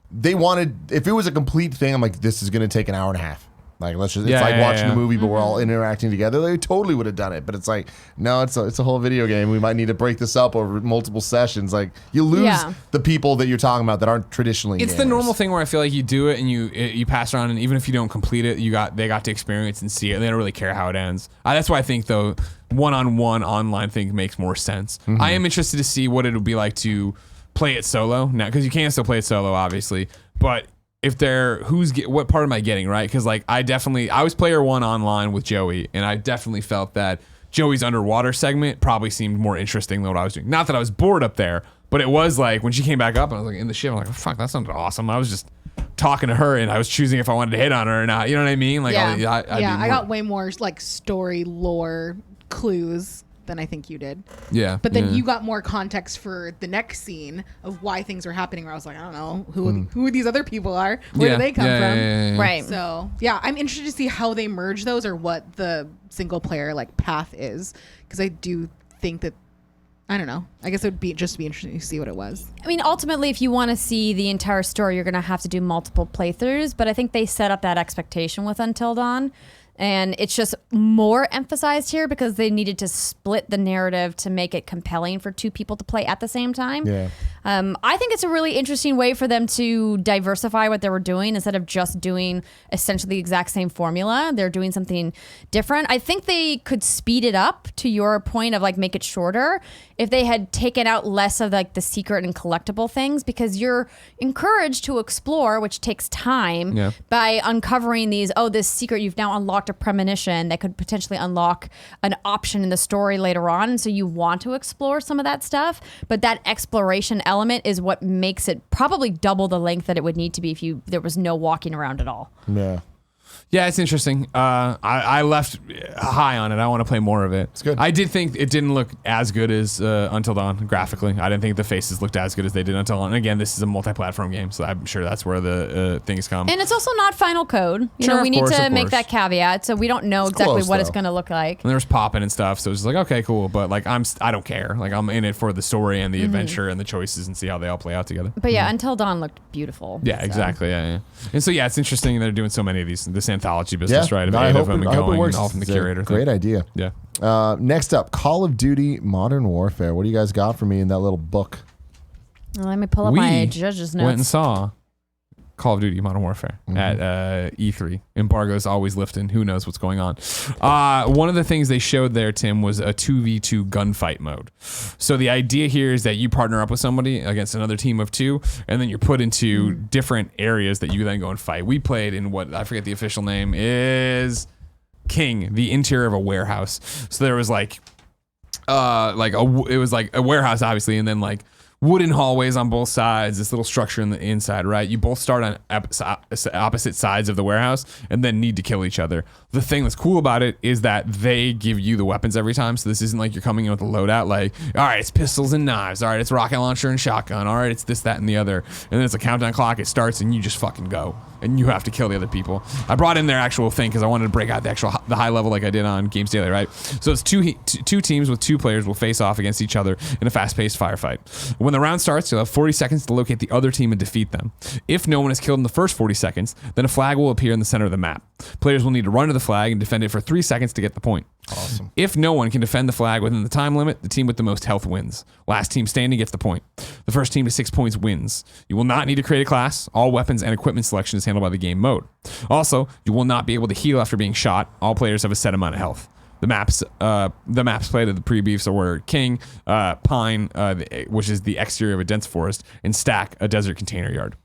they wanted, if it was a complete thing, I'm like, this is going to take an hour and a half. Like, let's just, it's like watching a movie, but we're all interacting together. They totally would have done it, but it's like, no, it's a whole video game. We might need to break this up over multiple sessions. Like, you lose the people that you're talking about that aren't traditionally It's gamers. the normal thing where I feel like you do it and you pass around, and even if you don't complete it, they got to experience and see it. They don't really care how it ends. That's why I think, though, one-on-one online thing makes more sense. I am interested to see what it would be like to play it solo now, because you can still play it solo, obviously, but if what part am I getting, right? Because, like, I was player 1 online with Joey, and I definitely felt that Joey's underwater segment probably seemed more interesting than what I was doing. Not that I was bored up there, but it was like when she came back up and I was like in the ship, I'm like, oh, fuck, that sounds awesome. I was just talking to her and I was choosing if I wanted to hit on her or not. You know what I mean? Like, I got way more like story lore clues than I think you did. Yeah. But then you got more context for the next scene of why things are happening, where I was like, I don't know who these other people are. Where do they come from? Yeah. Right. So yeah, I'm interested to see how they merge those, or what the single player like path is, because I do think that, I don't know, I guess it would be interesting to see what it was. I mean, ultimately, if you want to see the entire story, you're going to have to do multiple playthroughs, but I think they set up that expectation with Until Dawn. And it's just more emphasized here because they needed to split the narrative to make it compelling for 2 people to play at the same time. Yeah. I think it's a really interesting way for them to diversify what they were doing instead of just doing essentially the exact same formula. They're doing something different. I think they could speed it up, to your point of like make it shorter, if they had taken out less of like the secret and collectible things, because you're encouraged to explore, which takes time, by uncovering these, this secret, you've now unlocked a premonition that could potentially unlock an option in the story later on. And so you want to explore some of that stuff, but that exploration element is what makes it probably double the length that it would need to be if there was no walking around at all. Yeah, it's interesting. I left high on it. I want to play more of it. It's good. I did think it didn't look as good as Until Dawn graphically. I didn't think the faces looked as good as they did Until Dawn. And again, this is a multi-platform game, so I'm sure that's where the things come. And it's also not final code. We need to make that caveat, so we don't know exactly what it's going to look like. And there was popping and stuff, so it's just like, okay, cool. But like, I don't care. Like, I'm in it for the story and the adventure and the choices and see how they all play out together. But yeah, Until Dawn looked beautiful. Yeah, exactly. Yeah. And so it's interesting they're doing so many of these. This anthology business, right? I hope them it and going works. all from the It's a curator. great idea. Yeah. Next up, Call of Duty Modern Warfare. What do you guys got for me in that little book? Well, let me pull up my judge's notes. Went and saw Call of Duty Modern Warfare at E3. Embargo's always lifting. Who knows what's going on? One of the things they showed there, Tim, was a 2v2 gunfight mode. So the idea here is that you partner up with somebody against another team of 2, and then you're put into different areas that you then go and fight. We played in what I forget the official name is. King, the interior of a warehouse. So there was it was like a warehouse, obviously, and then like wooden hallways on both sides, this little structure in the inside, right? You both start on opposite sides of the warehouse and then need to kill each other. The thing that's cool about it is that they give you the weapons every time. So this isn't like you're coming in with a loadout like, all right, it's pistols and knives. All right, it's rocket launcher and shotgun. All right, it's this, that, and the other. And then it's a countdown clock. It starts and you just fucking go. And you have to kill the other people. I brought in their actual thing because I wanted to break out the high level like I did on Games Daily, right? So it's two teams with 2 players will face off against each other in a fast-paced firefight. When the round starts, you'll have 40 seconds to locate the other team and defeat them. If no one is killed in the first 40 seconds, then a flag will appear in the center of the map. Players will need to run to the flag and defend it for 3 seconds to get the point. Awesome. If no one can defend the flag within the time limit, the team with the most health wins. Last team standing gets the point. The first team to 6 points wins. You will not need to create a class. All weapons and equipment selection is handled by the game mode. Also, you will not be able to heal after being shot. All players have a set amount of health. The maps played at the pre-beefs were King, Pine, which is the exterior of a dense forest, and Stack, a desert container yard.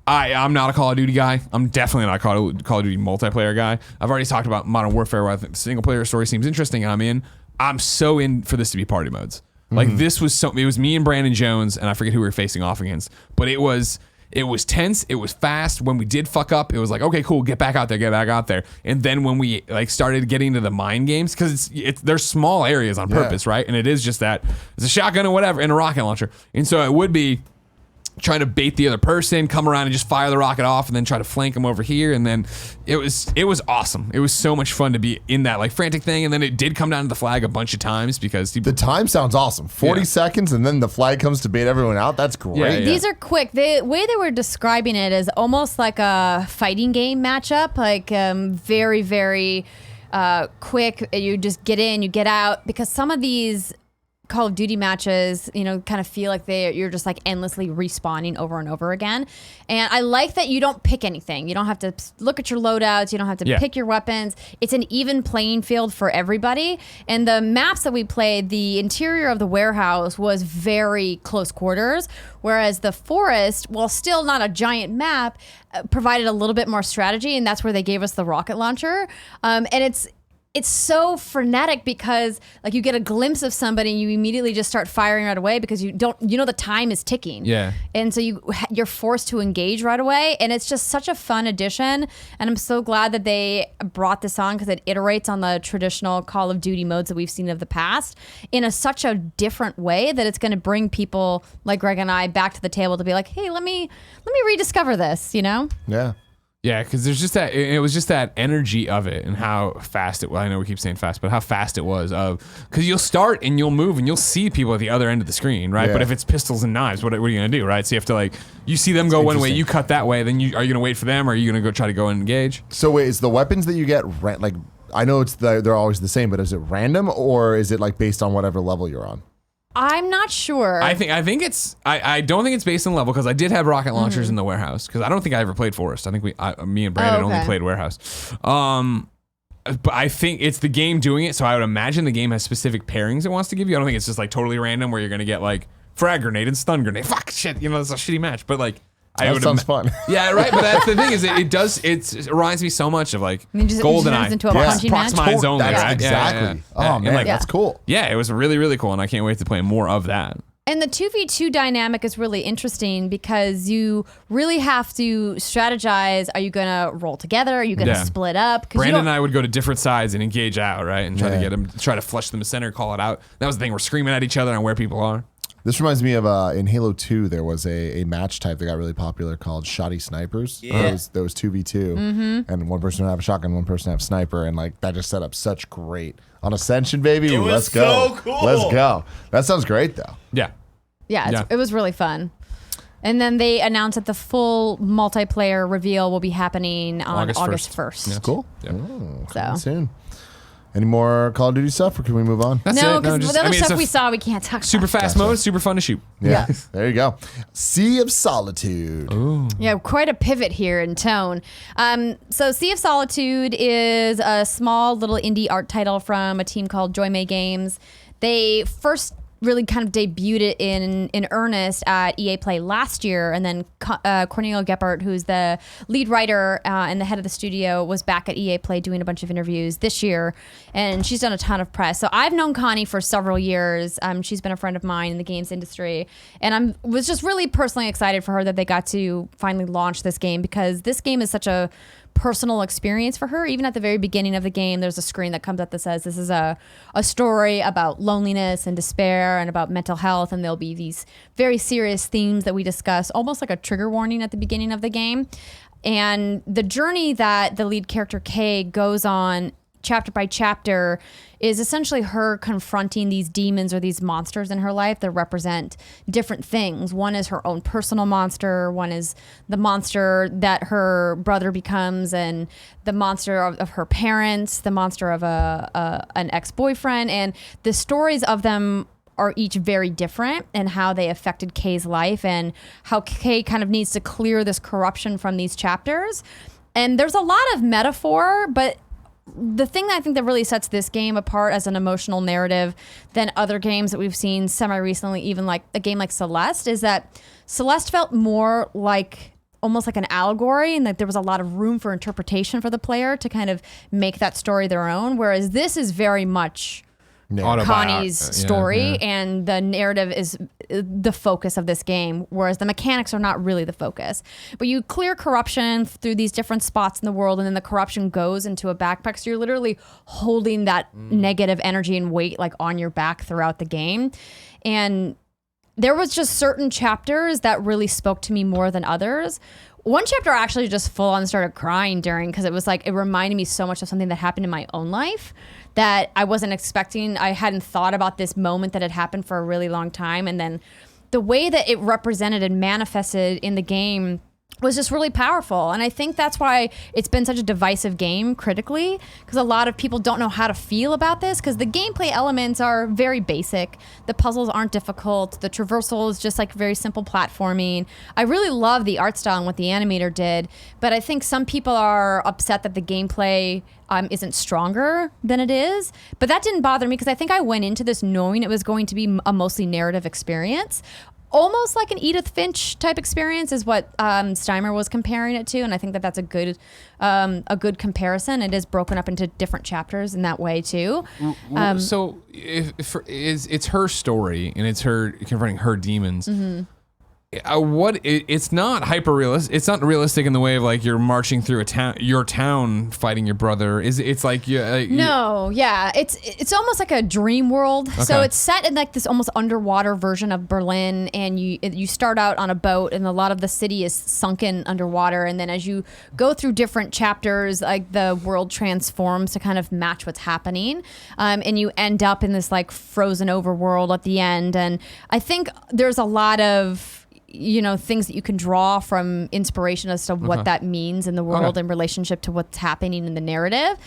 I'm not a Call of Duty guy. I'm definitely not a Call of Duty multiplayer guy. I've already talked about Modern Warfare, where I think the single player story seems interesting, and I'm so in for this to be party modes. Like this was it was me and Brandon Jones, and I forget who we were facing off against, but it was tense. It was fast. When we did fuck up, it was like, okay, cool, get back out there. And then when we like started getting into the mind games, because they're small areas on purpose, right? And it is just that it's a shotgun or whatever and a rocket launcher, and so it would be trying to bait the other person, come around and just fire the rocket off, and then try to flank them over here. And then it was awesome. It was so much fun to be in that like frantic thing. And then it did come down to the flag a bunch of times because the time sounds awesome. 40 seconds, and then the flag comes to bait everyone out. That's great. Yeah. These are quick. The way they were describing it is almost like a fighting game matchup, like very, very quick. You just get in, you get out, because some of these Call of Duty matches, kind of feel like you're just like endlessly respawning over and over again. And I like that you don't pick anything. You don't have to look at your loadouts. You don't have to pick your weapons. It's an even playing field for everybody. And the maps that we played, the interior of the warehouse was very close quarters, whereas the forest, while still not a giant map, provided a little bit more strategy. And that's where they gave us the rocket launcher. And it's so frenetic because like you get a glimpse of somebody and you immediately just start firing right away because the time is ticking. Yeah. And so you're forced to engage right away, and it's just such a fun addition. And I'm so glad that they brought this on because it iterates on the traditional Call of Duty modes that we've seen of the past in such a different way that it's going to bring people like Greg and I back to the table to be like, hey, let me rediscover this, Yeah. Yeah, because there's just that. It was just that energy of it and how fast it was. I know we keep saying fast, but how fast it was. Because you'll start and you'll move and you'll see people at the other end of the screen, right? Yeah. But if it's pistols and knives, what are you gonna do, right? So you have to you see them go one way, you cut that way. Then are you gonna wait for them, or are you gonna go try to go and engage? So wait, is the weapons that you get I know they're always the same, but is it random or is it like based on whatever level you're on? I'm not sure. I think it's. I don't think it's based on level because I did have rocket launchers in the warehouse because I don't think I ever played Forest. I think me and Brandon only played warehouse. But I think it's the game doing it, so I would imagine the game has specific pairings it wants to give you. I don't think it's just like totally random where you're gonna get like frag grenade and stun grenade. Fuck shit, it's a shitty match. But like. That sounds fun. Yeah, right. But that's the thing is, it reminds me so much of like GoldenEye. Into a punching match. Prox only, right? Exactly. Yeah. Oh man, that's cool. Yeah, it was really, really cool, and I can't wait to play more of that. And the 2v2 dynamic is really interesting because you really have to strategize. Are you going to roll together? Are you going to split up? Brandon and I would go to different sides and engage out, right, and try to get them, try to flush them to center, call it out. That was the thing. We're screaming at each other on where people are. This reminds me of in Halo 2, there was a match type that got really popular called Shoddy Snipers. Yeah. There was 2v2, and one person would have a shotgun, one person would have a sniper, and like that just set up such great on Ascension, baby. Let's go. So cool. Let's go. That sounds great though. Yeah, it was really fun. And then they announced that the full multiplayer reveal will be happening on August 1st. Yeah. Cool. Yeah. Coming soon. Any more Call of Duty stuff, or can we move on? No, because the other stuff we saw, we can't talk about. Super fast mode, super fun to shoot. Yeah. There you go. Sea of Solitude. Ooh. Yeah, quite a pivot here in tone. So Sea of Solitude is a small little indie art title from a team called Joy May Games. They first really kind of debuted it in earnest at EA Play last year, and then Cornelia Geppert, who's the lead writer and the head of the studio, was back at EA Play doing a bunch of interviews this year, and she's done a ton of press. So I've known Connie for several years. She's been a friend of mine in the games industry, and I was just really personally excited for her that they got to finally launch this game, because this game is such a personal experience for her. Even at the very beginning of the game, there's a screen that comes up that says this is a story about loneliness and despair and about mental health, and there'll be these very serious themes that we discuss, almost like a trigger warning at the beginning of the game. And the journey that the lead character Kay goes on chapter by chapter is essentially her confronting these demons or these monsters in her life that represent different things. One is her own personal monster. One is the monster that her brother becomes, and the monster of her parents, the monster of an ex-boyfriend. And the stories of them are each very different, and how they affected Kay's life, and how Kay kind of needs to clear this corruption from these chapters. And there's a lot of metaphor, but the thing that I think that really sets this game apart as an emotional narrative than other games that we've seen semi-recently, even like a game like Celeste, is that Celeste felt more like almost like an allegory, and that there was a lot of room for interpretation for the player to kind of make that story their own, whereas this is very much Connie's story, and the narrative is the focus of this game, whereas the mechanics are not really the focus. But you clear corruption through these different spots in the world, and then the corruption goes into a backpack, so you're literally holding that negative energy and weight like on your back throughout the game. And there was just certain chapters that really spoke to me more than others. One chapter I actually just full on started crying during, because it was like, it reminded me so much of something that happened in my own life that I wasn't expecting. I hadn't thought about this moment that had happened for a really long time. And then the way that it represented and manifested in the game was just really powerful. And I think that's why it's been such a divisive game critically, because a lot of people don't know how to feel about this, because the gameplay elements are very basic. The puzzles aren't difficult. The traversal is just like very simple platforming. I really love the art style and what the animator did, but I think some people are upset that the gameplay isn't stronger than it is. But that didn't bother me, because I think I went into this knowing it was going to be a mostly narrative experience. Almost like an Edith Finch type experience is what Steimer was comparing it to, and I think that that's a good comparison. It is broken up into different chapters in that way too. So it's her story, and it's her confronting her demons. Mm-hmm. It's not hyper realistic. It's not realistic in the way of like you're marching through your town fighting your brother. It's like it's almost like a dream world. Okay. So it's set in like this almost underwater version of Berlin, and you start out on a boat, and a lot of the city is sunken underwater, and then as you go through different chapters, like the world transforms to kind of match what's happening, and you end up in this like frozen over world at the end. And I think there's a lot of things that you can draw from inspiration as to what that means in the world in relationship to what's happening in the narrative.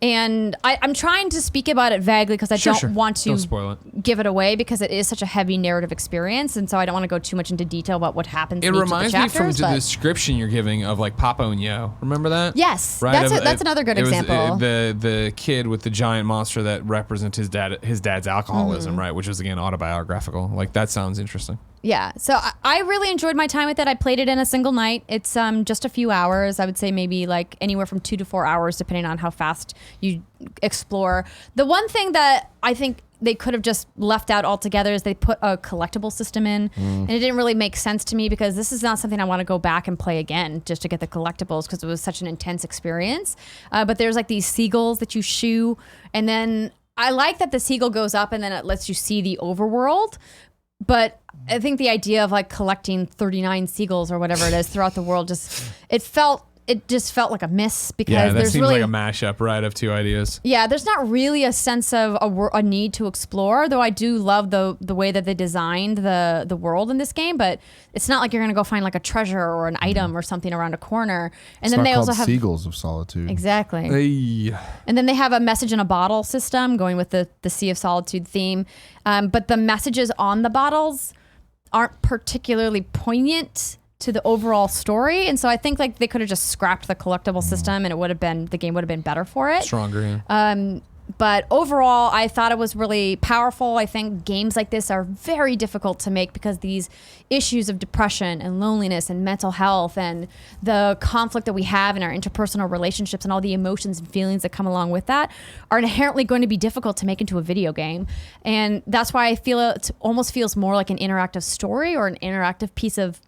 And I'm trying to speak about it vaguely because I don't want to give it away, because it is such a heavy narrative experience, and so I don't want to go too much into detail about what happens. It reminds me from the description you're giving of like Papa and Yo. Remember that? Yes, right? That's another good example. The kid with the giant monster that represents his dad's alcoholism, right? Which is again autobiographical. Like that sounds interesting. Yeah, so I really enjoyed my time with it. I played it in a single night. It's just a few hours. I would say maybe like anywhere from 2 to 4 hours, depending on how fast you explore. The one thing that I think they could have just left out altogether is they put a collectible system in, and it didn't really make sense to me, because this is not something I want to go back and play again just to get the collectibles, because it was such an intense experience. But there's like these seagulls that you shoo, and then I like that the seagull goes up and then it lets you see the overworld. But I think the idea of like collecting 39 seagulls or whatever it is throughout the world it just felt like a miss, because that there's seems really like a mashup, right, of two ideas. Yeah, there's not really a sense of a need to explore, though I do love the way that they designed the world in this game, but it's not like you're going to go find like a treasure or an item or something around a corner. And then they also have Seagulls of Solitude. Exactly. Hey. And then they have a message in a bottle system going with the Sea of Solitude theme. But the messages on the bottles aren't particularly poignant to the overall story, and so I think like they could have just scrapped the collectible system, and the game would have been better for it. Stronger, yeah. But overall, I thought it was really powerful. I think games like this are very difficult to make because these issues of depression and loneliness and mental health and the conflict that we have in our interpersonal relationships and all the emotions and feelings that come along with that are inherently going to be difficult to make into a video game. And that's why I feel it almost feels more like an interactive story or an interactive piece of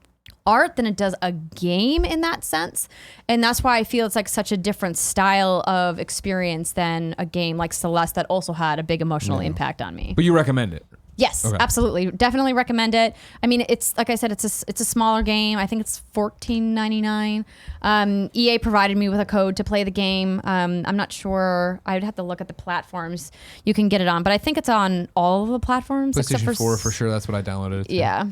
art than it does a game in that sense. And that's why I feel it's like such a different style of experience than a game like Celeste that also had a big emotional impact on me. But you recommend it? Yes, absolutely. Definitely recommend it. I mean, it's like I said, it's a smaller game. I think it's $14.99. EA provided me with a code to play the game. I'm not sure. I'd have to look at the platforms you can get it on, but I think it's on all of the platforms. PlayStation 4 for sure. That's what I downloaded it to. Yeah.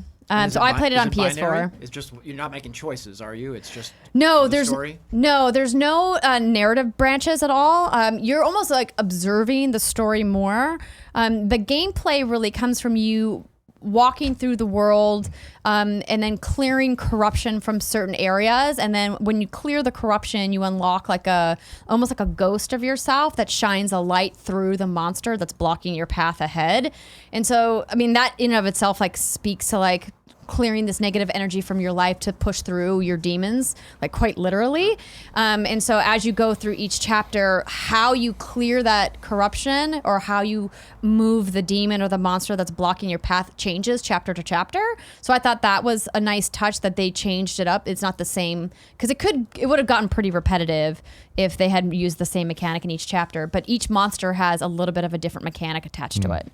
So I played it on PS4. It's just you're not making choices, are you? It's just there's no narrative branches at all. You're almost like observing the story more. The gameplay really comes from you walking through the world and then clearing corruption from certain areas, and then when you clear the corruption, you unlock almost like a ghost of yourself that shines a light through the monster that's blocking your path ahead. And so, I mean, that in and of itself like speaks to like clearing this negative energy from your life to push through your demons, like quite literally. And so as you go through each chapter, how you clear that corruption or how you move the demon or the monster that's blocking your path changes chapter to chapter. So I thought that was a nice touch that they changed it up. It's not the same, because it would have gotten pretty repetitive if they had used the same mechanic in each chapter, but each monster has a little bit of a different mechanic attached to it.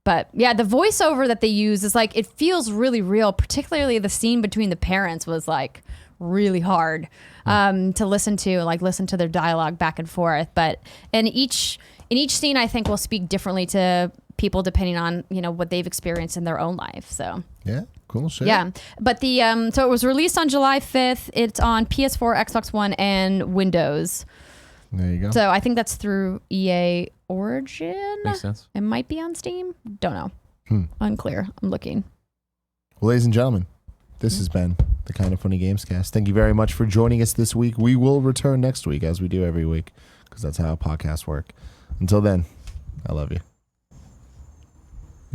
But yeah, the voiceover that they use is like, it feels really real. Particularly the scene between the parents was like really hard to listen to their dialogue back and forth. But in each scene, I think will speak differently to people depending on, what they've experienced in their own life. So yeah, cool shit. Yeah, but so it was released on July 5th. It's on PS4, Xbox One, and Windows. There you go. So I think that's through EA Origin. Makes sense. It might be on Steam. Don't know. Unclear. I'm looking. Well, ladies and gentlemen, this has been the Kind of Funny Games Cast. Thank you very much for joining us this week. We will return next week, as we do every week, because that's how podcasts work. Until then, I love you.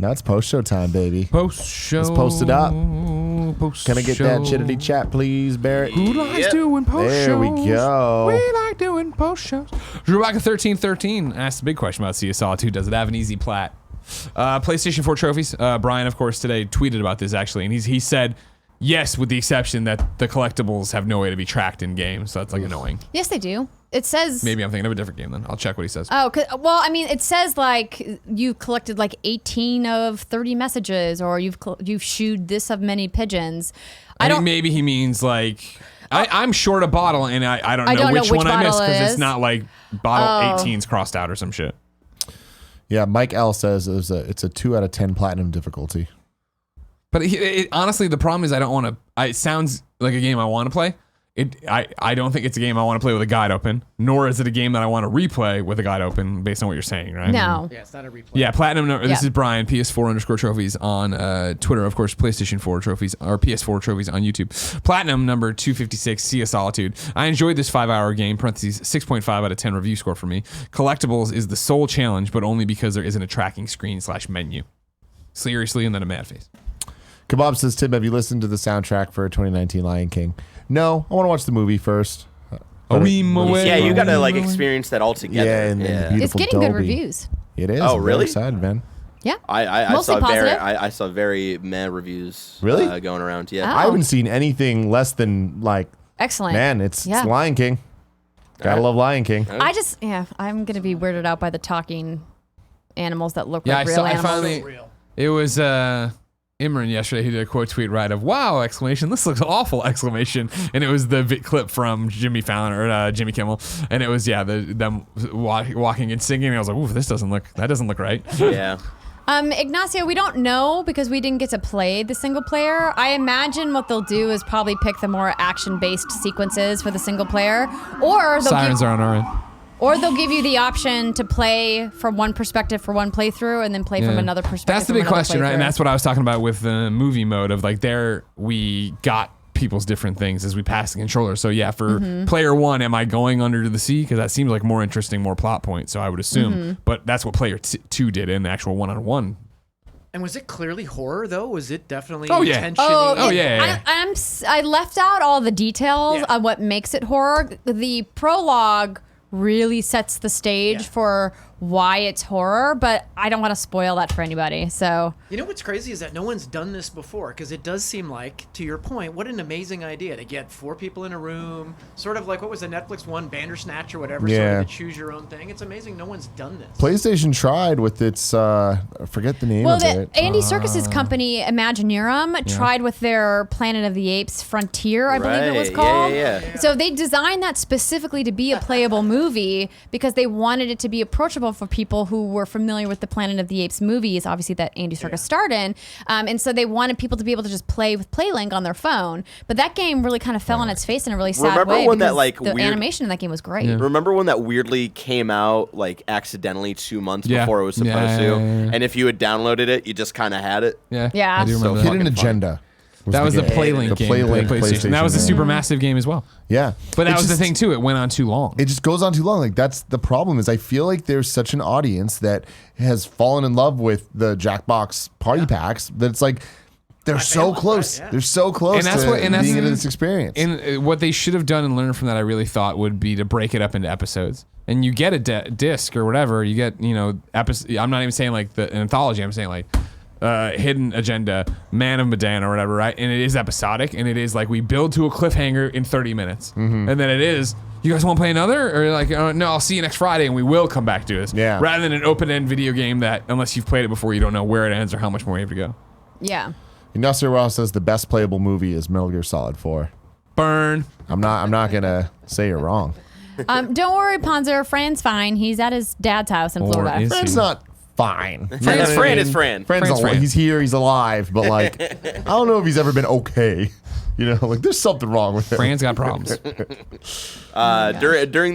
Now it's post-show time, baby. Post-show. Let's post it up. Can I get that chittity chat, please, Barrett? Who likes doing post-shows? There we go. We like doing post-shows. Rebecca1313 asked the big question about Sea of Solitude. Does it have an easy plat? PlayStation 4 trophies. Brian, of course, today tweeted about this, actually, and he said, yes, with the exception that the collectibles have no way to be tracked in game, so that's like annoying. Yes, they do. It says... Maybe I'm thinking of a different game then. I'll check what he says. Oh, well, I mean, it says like you collected like 18 of 30 messages, or you've shooed this of many pigeons. I think maybe he means like... I'm short a bottle, and I don't know which one I missed, because it's not like bottle 18's crossed out or some shit. Yeah, Mike L says it's a 2 out of 10 platinum difficulty. But honestly, the problem is I don't want to... It sounds like a game I want to play. I don't think it's a game I want to play with a guide open, nor is it a game that I want to replay with a guide open, based on what you're saying, right? No. Yeah, it's not a replay. Yeah, platinum. This is Brian, PS4_trophies on Twitter, of course, PlayStation 4 trophies, or PS4 trophies on YouTube. Platinum number 256, Sea of Solitude. I enjoyed this 5-hour game, parentheses, 6.5 out of 10 review score for me. Collectibles is the sole challenge, but only because there isn't a tracking screen / menu. Seriously, and then a mad face. Kebab says, Tim, have you listened to the soundtrack for 2019 Lion King? No, I want to watch the movie first. Yeah, you got to like experience that all together. Yeah, and it's getting good reviews. It is. Oh, I'm really? very excited, man. Yeah. I saw very meh reviews. Really? Going around. Yeah. I haven't seen anything less than like. Excellent. Man, it's Lion King. Gotta love Lion King. I'm gonna be weirded out by the talking animals that look like real animals. I finally. It was Imran yesterday. He did a quote tweet right of "Wow!" exclamation. This looks awful! Exclamation. And it was the clip from Jimmy Fallon or Jimmy Kimmel, and it was them walking and singing. And I was like, "Ooh, that doesn't look right." Yeah. Ignacio, we don't know because we didn't get to play the single player. I imagine what they'll do is probably pick the more action-based sequences for the single player, or sirens are on our end. Or they'll give you the option to play from one perspective for one playthrough and then play from another perspective. That's the big question, right? And that's what I was talking about with the movie mode of like we got people's different things as we pass the controller. So yeah, for player 1, am I going under the sea? Because that seems like more interesting, more plot point. So I would assume, but that's what player 2 did in the actual 1-on-1. And was it clearly horror though? Was it definitely Oh, yeah. intentionally? Yeah. I left out all the details on what makes it horror. The prologue really sets the stage for why it's horror, but I don't want to spoil that for anybody. So you know what's crazy is that no one's done this before, because it does seem like, to your point, what an amazing idea to get 4 people in a room, sort of like what was the Netflix one, Bandersnatch or whatever, sort of to choose your own thing. It's amazing no one's done this. PlayStation tried with its I forget the name of it. Andy Serkis's company Imagineering tried with their Planet of the Apes Frontier, I believe it was called. Yeah. So they designed that specifically to be a playable movie because they wanted it to be approachable for people who were familiar with the Planet of the Apes movies, obviously that Andy Serkis starred in. And so they wanted people to be able to just play with PlayLink on their phone. But that game really kind of fell on its face in a really sad way. When that, the animation in that game was great. Yeah. Remember when that weirdly came out like accidentally 2 months before it was supposed to? And if you had downloaded it, you just kind of had it? Yeah. I do remember Hidden Agenda. That was the PlayLink game. PlayLink PlayStation. That was a super massive game as well. Yeah. But that was the thing too. It went on too long. It just goes on too long. Like that's the problem is I feel like there's such an audience that has fallen in love with the Jackbox party packs that it's like they're so close. They're so close to being into this experience. And what they should have done and learned from that, I really thought, would be to break it up into episodes. And you get a disc or whatever. You get, episode. I'm not even saying like an anthology. I'm saying like Hidden Agenda, Man of Medan or whatever, right? And it is episodic, and it is like we build to a cliffhanger in 30 minutes. And then it is, you guys want to play another? Or like, no, I'll see you next Friday, and we will come back to this. Yeah. Rather than an open-end video game that, unless you've played it before, you don't know where it ends or how much more you have to go. Yeah. Nasser Ross says the best playable movie is Metal Gear Solid 4. Burn. I'm not gonna say you're wrong. Don't worry, Panzer. Fran's fine. He's at his dad's house in Florida. Fran's not fine. Fran is Fran. Fran's he's here, he's alive, but like I don't know if he's ever been okay. Like there's something wrong with him. Fran's got problems. During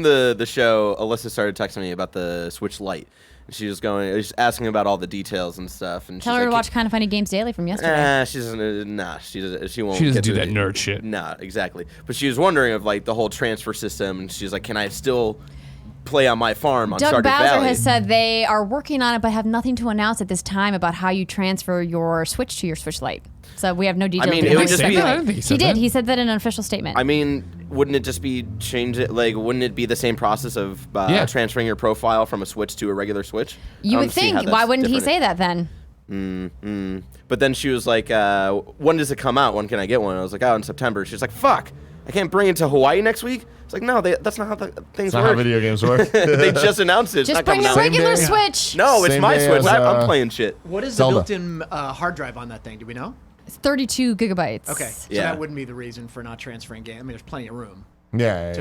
the show, Alyssa started texting me about the Switch Lite. She was asking about all the details and stuff. And tell her to watch Kind of Funny Games Daily from yesterday. She won't. She doesn't do that nerd shit. Nah, exactly. But she was wondering of like the whole transfer system, and she's like, "Can I still play on my farm on Stardew Valley?" Doug Bowser has said they are working on it, but have nothing to announce at this time about how you transfer your Switch to your Switch Lite. So we have no details. I mean, it would just be. I don't think he did. He said that in an official statement. I mean, wouldn't it just be change it? Like, wouldn't it be the same process of transferring your profile from a Switch to a regular Switch? You would think. Why wouldn't he say that then? But then she was like, "When does it come out? When can I get one?" I was like, "Oh, in September." She's like, "Fuck, I can't bring it to Hawaii next week." It's like, no, that's not how things work. Not how video games work. They just announced it. Just bring your regular Switch. No, it's my Switch. I'm playing shit. What is the built-in hard drive on that thing? Do we know? It's 32 gigabytes. Okay, so that wouldn't be the reason for not transferring game. I mean, there's plenty of room. Yeah.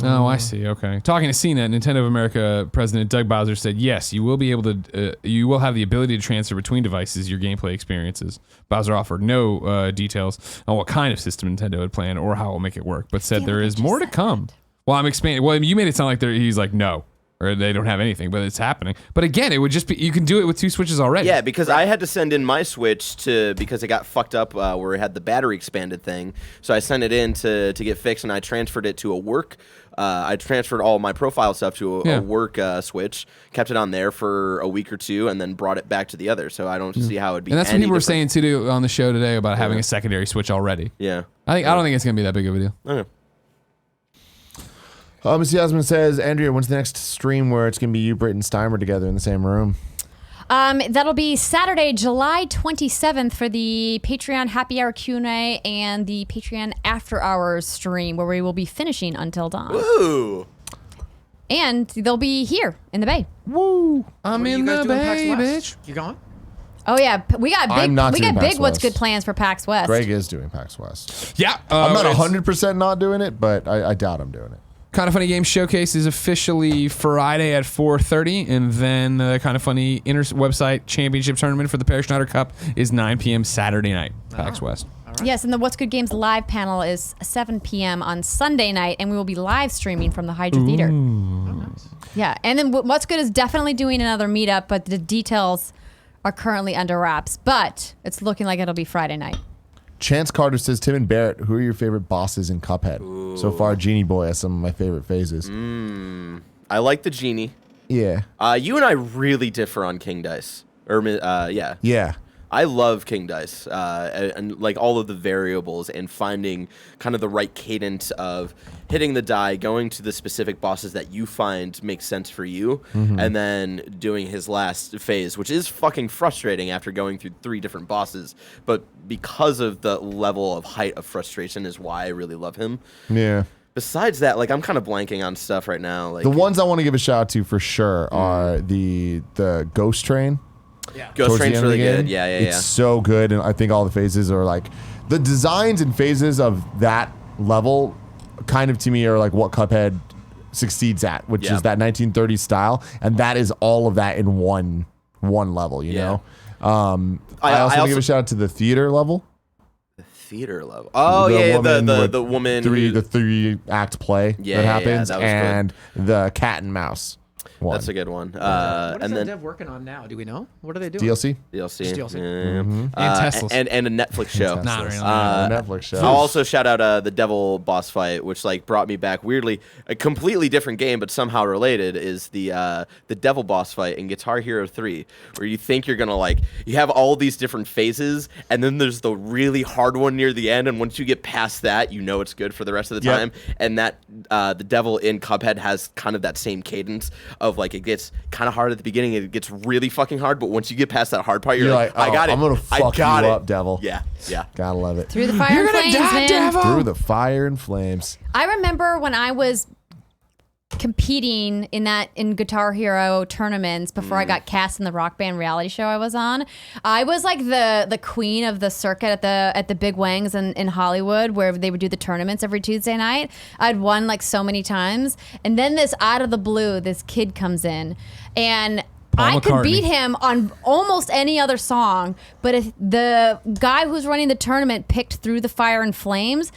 Oh, I see. Okay. Talking to CNET, Nintendo of America President Doug Bowser said, "Yes, you will be able to. You will have the ability to transfer between devices your gameplay experiences." Bowser offered no details on what kind of system Nintendo had planned or how it will make it work, but said there is more to come. Well, I'm expanding. Well, you made it sound like he's like no. Or they don't have anything, but it's happening. But again, it would just be, you can do it with 2 Switches already. Yeah, because I had to send in my Switch because it got fucked up where it had the battery expanded thing. So I sent it in to get fixed, and I transferred it to a work. I transferred all my profile stuff to a work Switch, kept it on there for a week or two, and then brought it back to the other. So I don't see how it'd be. And that's what people were saying too on the show today about having a secondary Switch already. Yeah, I don't think it's gonna be that big of a deal. Okay. Ms. Yasmin says, Andrea, when's the next stream where it's going to be you, Britt, and Steimer together in the same room? That'll be Saturday, July 27th for the Patreon Happy Hour Q&A and the Patreon After Hours stream where we will be finishing until dawn. Woo! And they'll be here in the Bay. Woo! I'm in the Bay, bitch. You going? Oh yeah, we got big PAX What's West. Good plans for PAX West. Greg is doing PAX West. Yeah. I'm not 100% not doing it, but I doubt I'm doing it. Kind of Funny Games Showcase is officially Friday at 4:30, and then the Kind of Funny website championship tournament for the Perry Schneider Cup is 9 p.m. Saturday night, PAX West. Right. Yes, and the What's Good Games live panel is 7 p.m. on Sunday night, and we will be live streaming from the Hydra Theater. Oh, nice. Yeah, and then What's Good is definitely doing another meetup, but the details are currently under wraps, but it's looking like it'll be Friday night. Chance Carter says, Tim and Barrett, who are your favorite bosses in Cuphead? Ooh. So far, Genie Boy has some of my favorite phases. I like the Genie. Yeah. You and I really differ on King Dice. Yeah. Yeah. I love King Dice and like all of the variables and finding kind of the right cadence of hitting the die, going to the specific bosses that you find make sense for you, and then doing his last phase, which is fucking frustrating after going through 3 different bosses. But because of the level of height of frustration is why I really love him. Yeah. Besides that, like I'm kind of blanking on stuff right now. Like the ones I want to give a shout out to for sure are the Ghost Train. Yeah. Ghost Train's really good. Yeah. It's so good, and I think all the phases are like the designs and phases of that level kind of to me are like what Cuphead succeeds at, which is that 1930s style, and that is all of that in one level, you know. I also want to give a shout out to the theater level. The theater level. Oh the woman the 3-act play that happens, that was and the cat and mouse one. That's a good one. What is that dev working on now? Do we know? What are they doing? DLC. Just DLC. And Teslas. And a Netflix show. Not really. Netflix show. I'll also shout out the Devil boss fight, which like brought me back weirdly. A completely different game, but somehow related, is the Devil boss fight in Guitar Hero 3, where you think you're gonna you have all these different phases, and then there's the really hard one near the end, and once you get past that, you know it's good for the rest of the time. And that the Devil in Cuphead has kind of that same cadence of like it gets kind of hard at the beginning, and it gets really fucking hard, but once you get past that hard part, you're like, I got it. I'm gonna fuck you up, Devil. Yeah. Gotta love it. Through the fire and flames, man. Devil. Through the fire and flames. I remember when I was competing in Guitar Hero tournaments before I got cast in the Rock Band reality show I was on. I was like the queen of the circuit at the Big Wangs in Hollywood, where they would do the tournaments every Tuesday night. I'd won like so many times, and then this out of the blue, this kid comes in, and I could beat him on almost any other song, but if the guy who's running the tournament picked Through the Fire and Flames,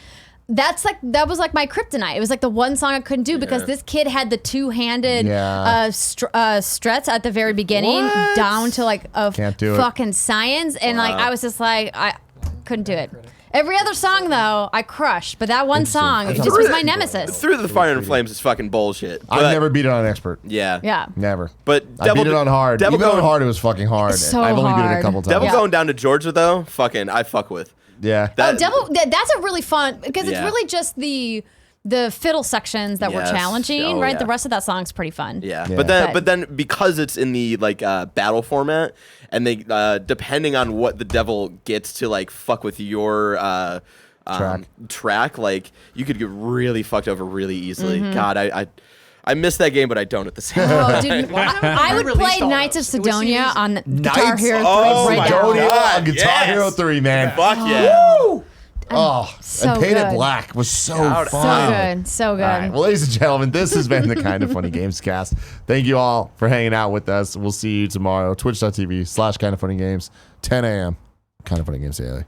that was like my kryptonite. It was like the one song I couldn't do because this kid had the 2-handed struts at the very beginning down to like a fucking science, and like I was just like I couldn't do it. Every other song though I crushed, but that one song it just was my nemesis. Through the Fire and Flames is fucking bullshit. I've never beat it on expert. Yeah. Never. But I beat it on hard. Even on hard, it was fucking hard. So I've only beat it a hard. couple times. Devil going down to Georgia though, I fuck with. Yeah. That's a really fun because it's really just the fiddle sections that were challenging, right? Yeah. The rest of that song's pretty fun. Yeah. But then because it's in the battle format, and they depending on what the Devil gets to like fuck with your track, like you could get really fucked over really easily. God, I miss that game, but I don't at the same time. Oh, dude, I would play Knights of Sidonia on Guitar Hero 3 right now. God, Guitar Hero 3 man. Fuck yeah. Woo! So and Painted good. Black was so So fun. so good. All right, well, ladies and gentlemen, this has been the Kind of Funny Games cast. Thank you all for hanging out with us. We'll see you tomorrow. Twitch.tv/Kind of Funny Games, 10 a.m. Kind of Funny Games daily.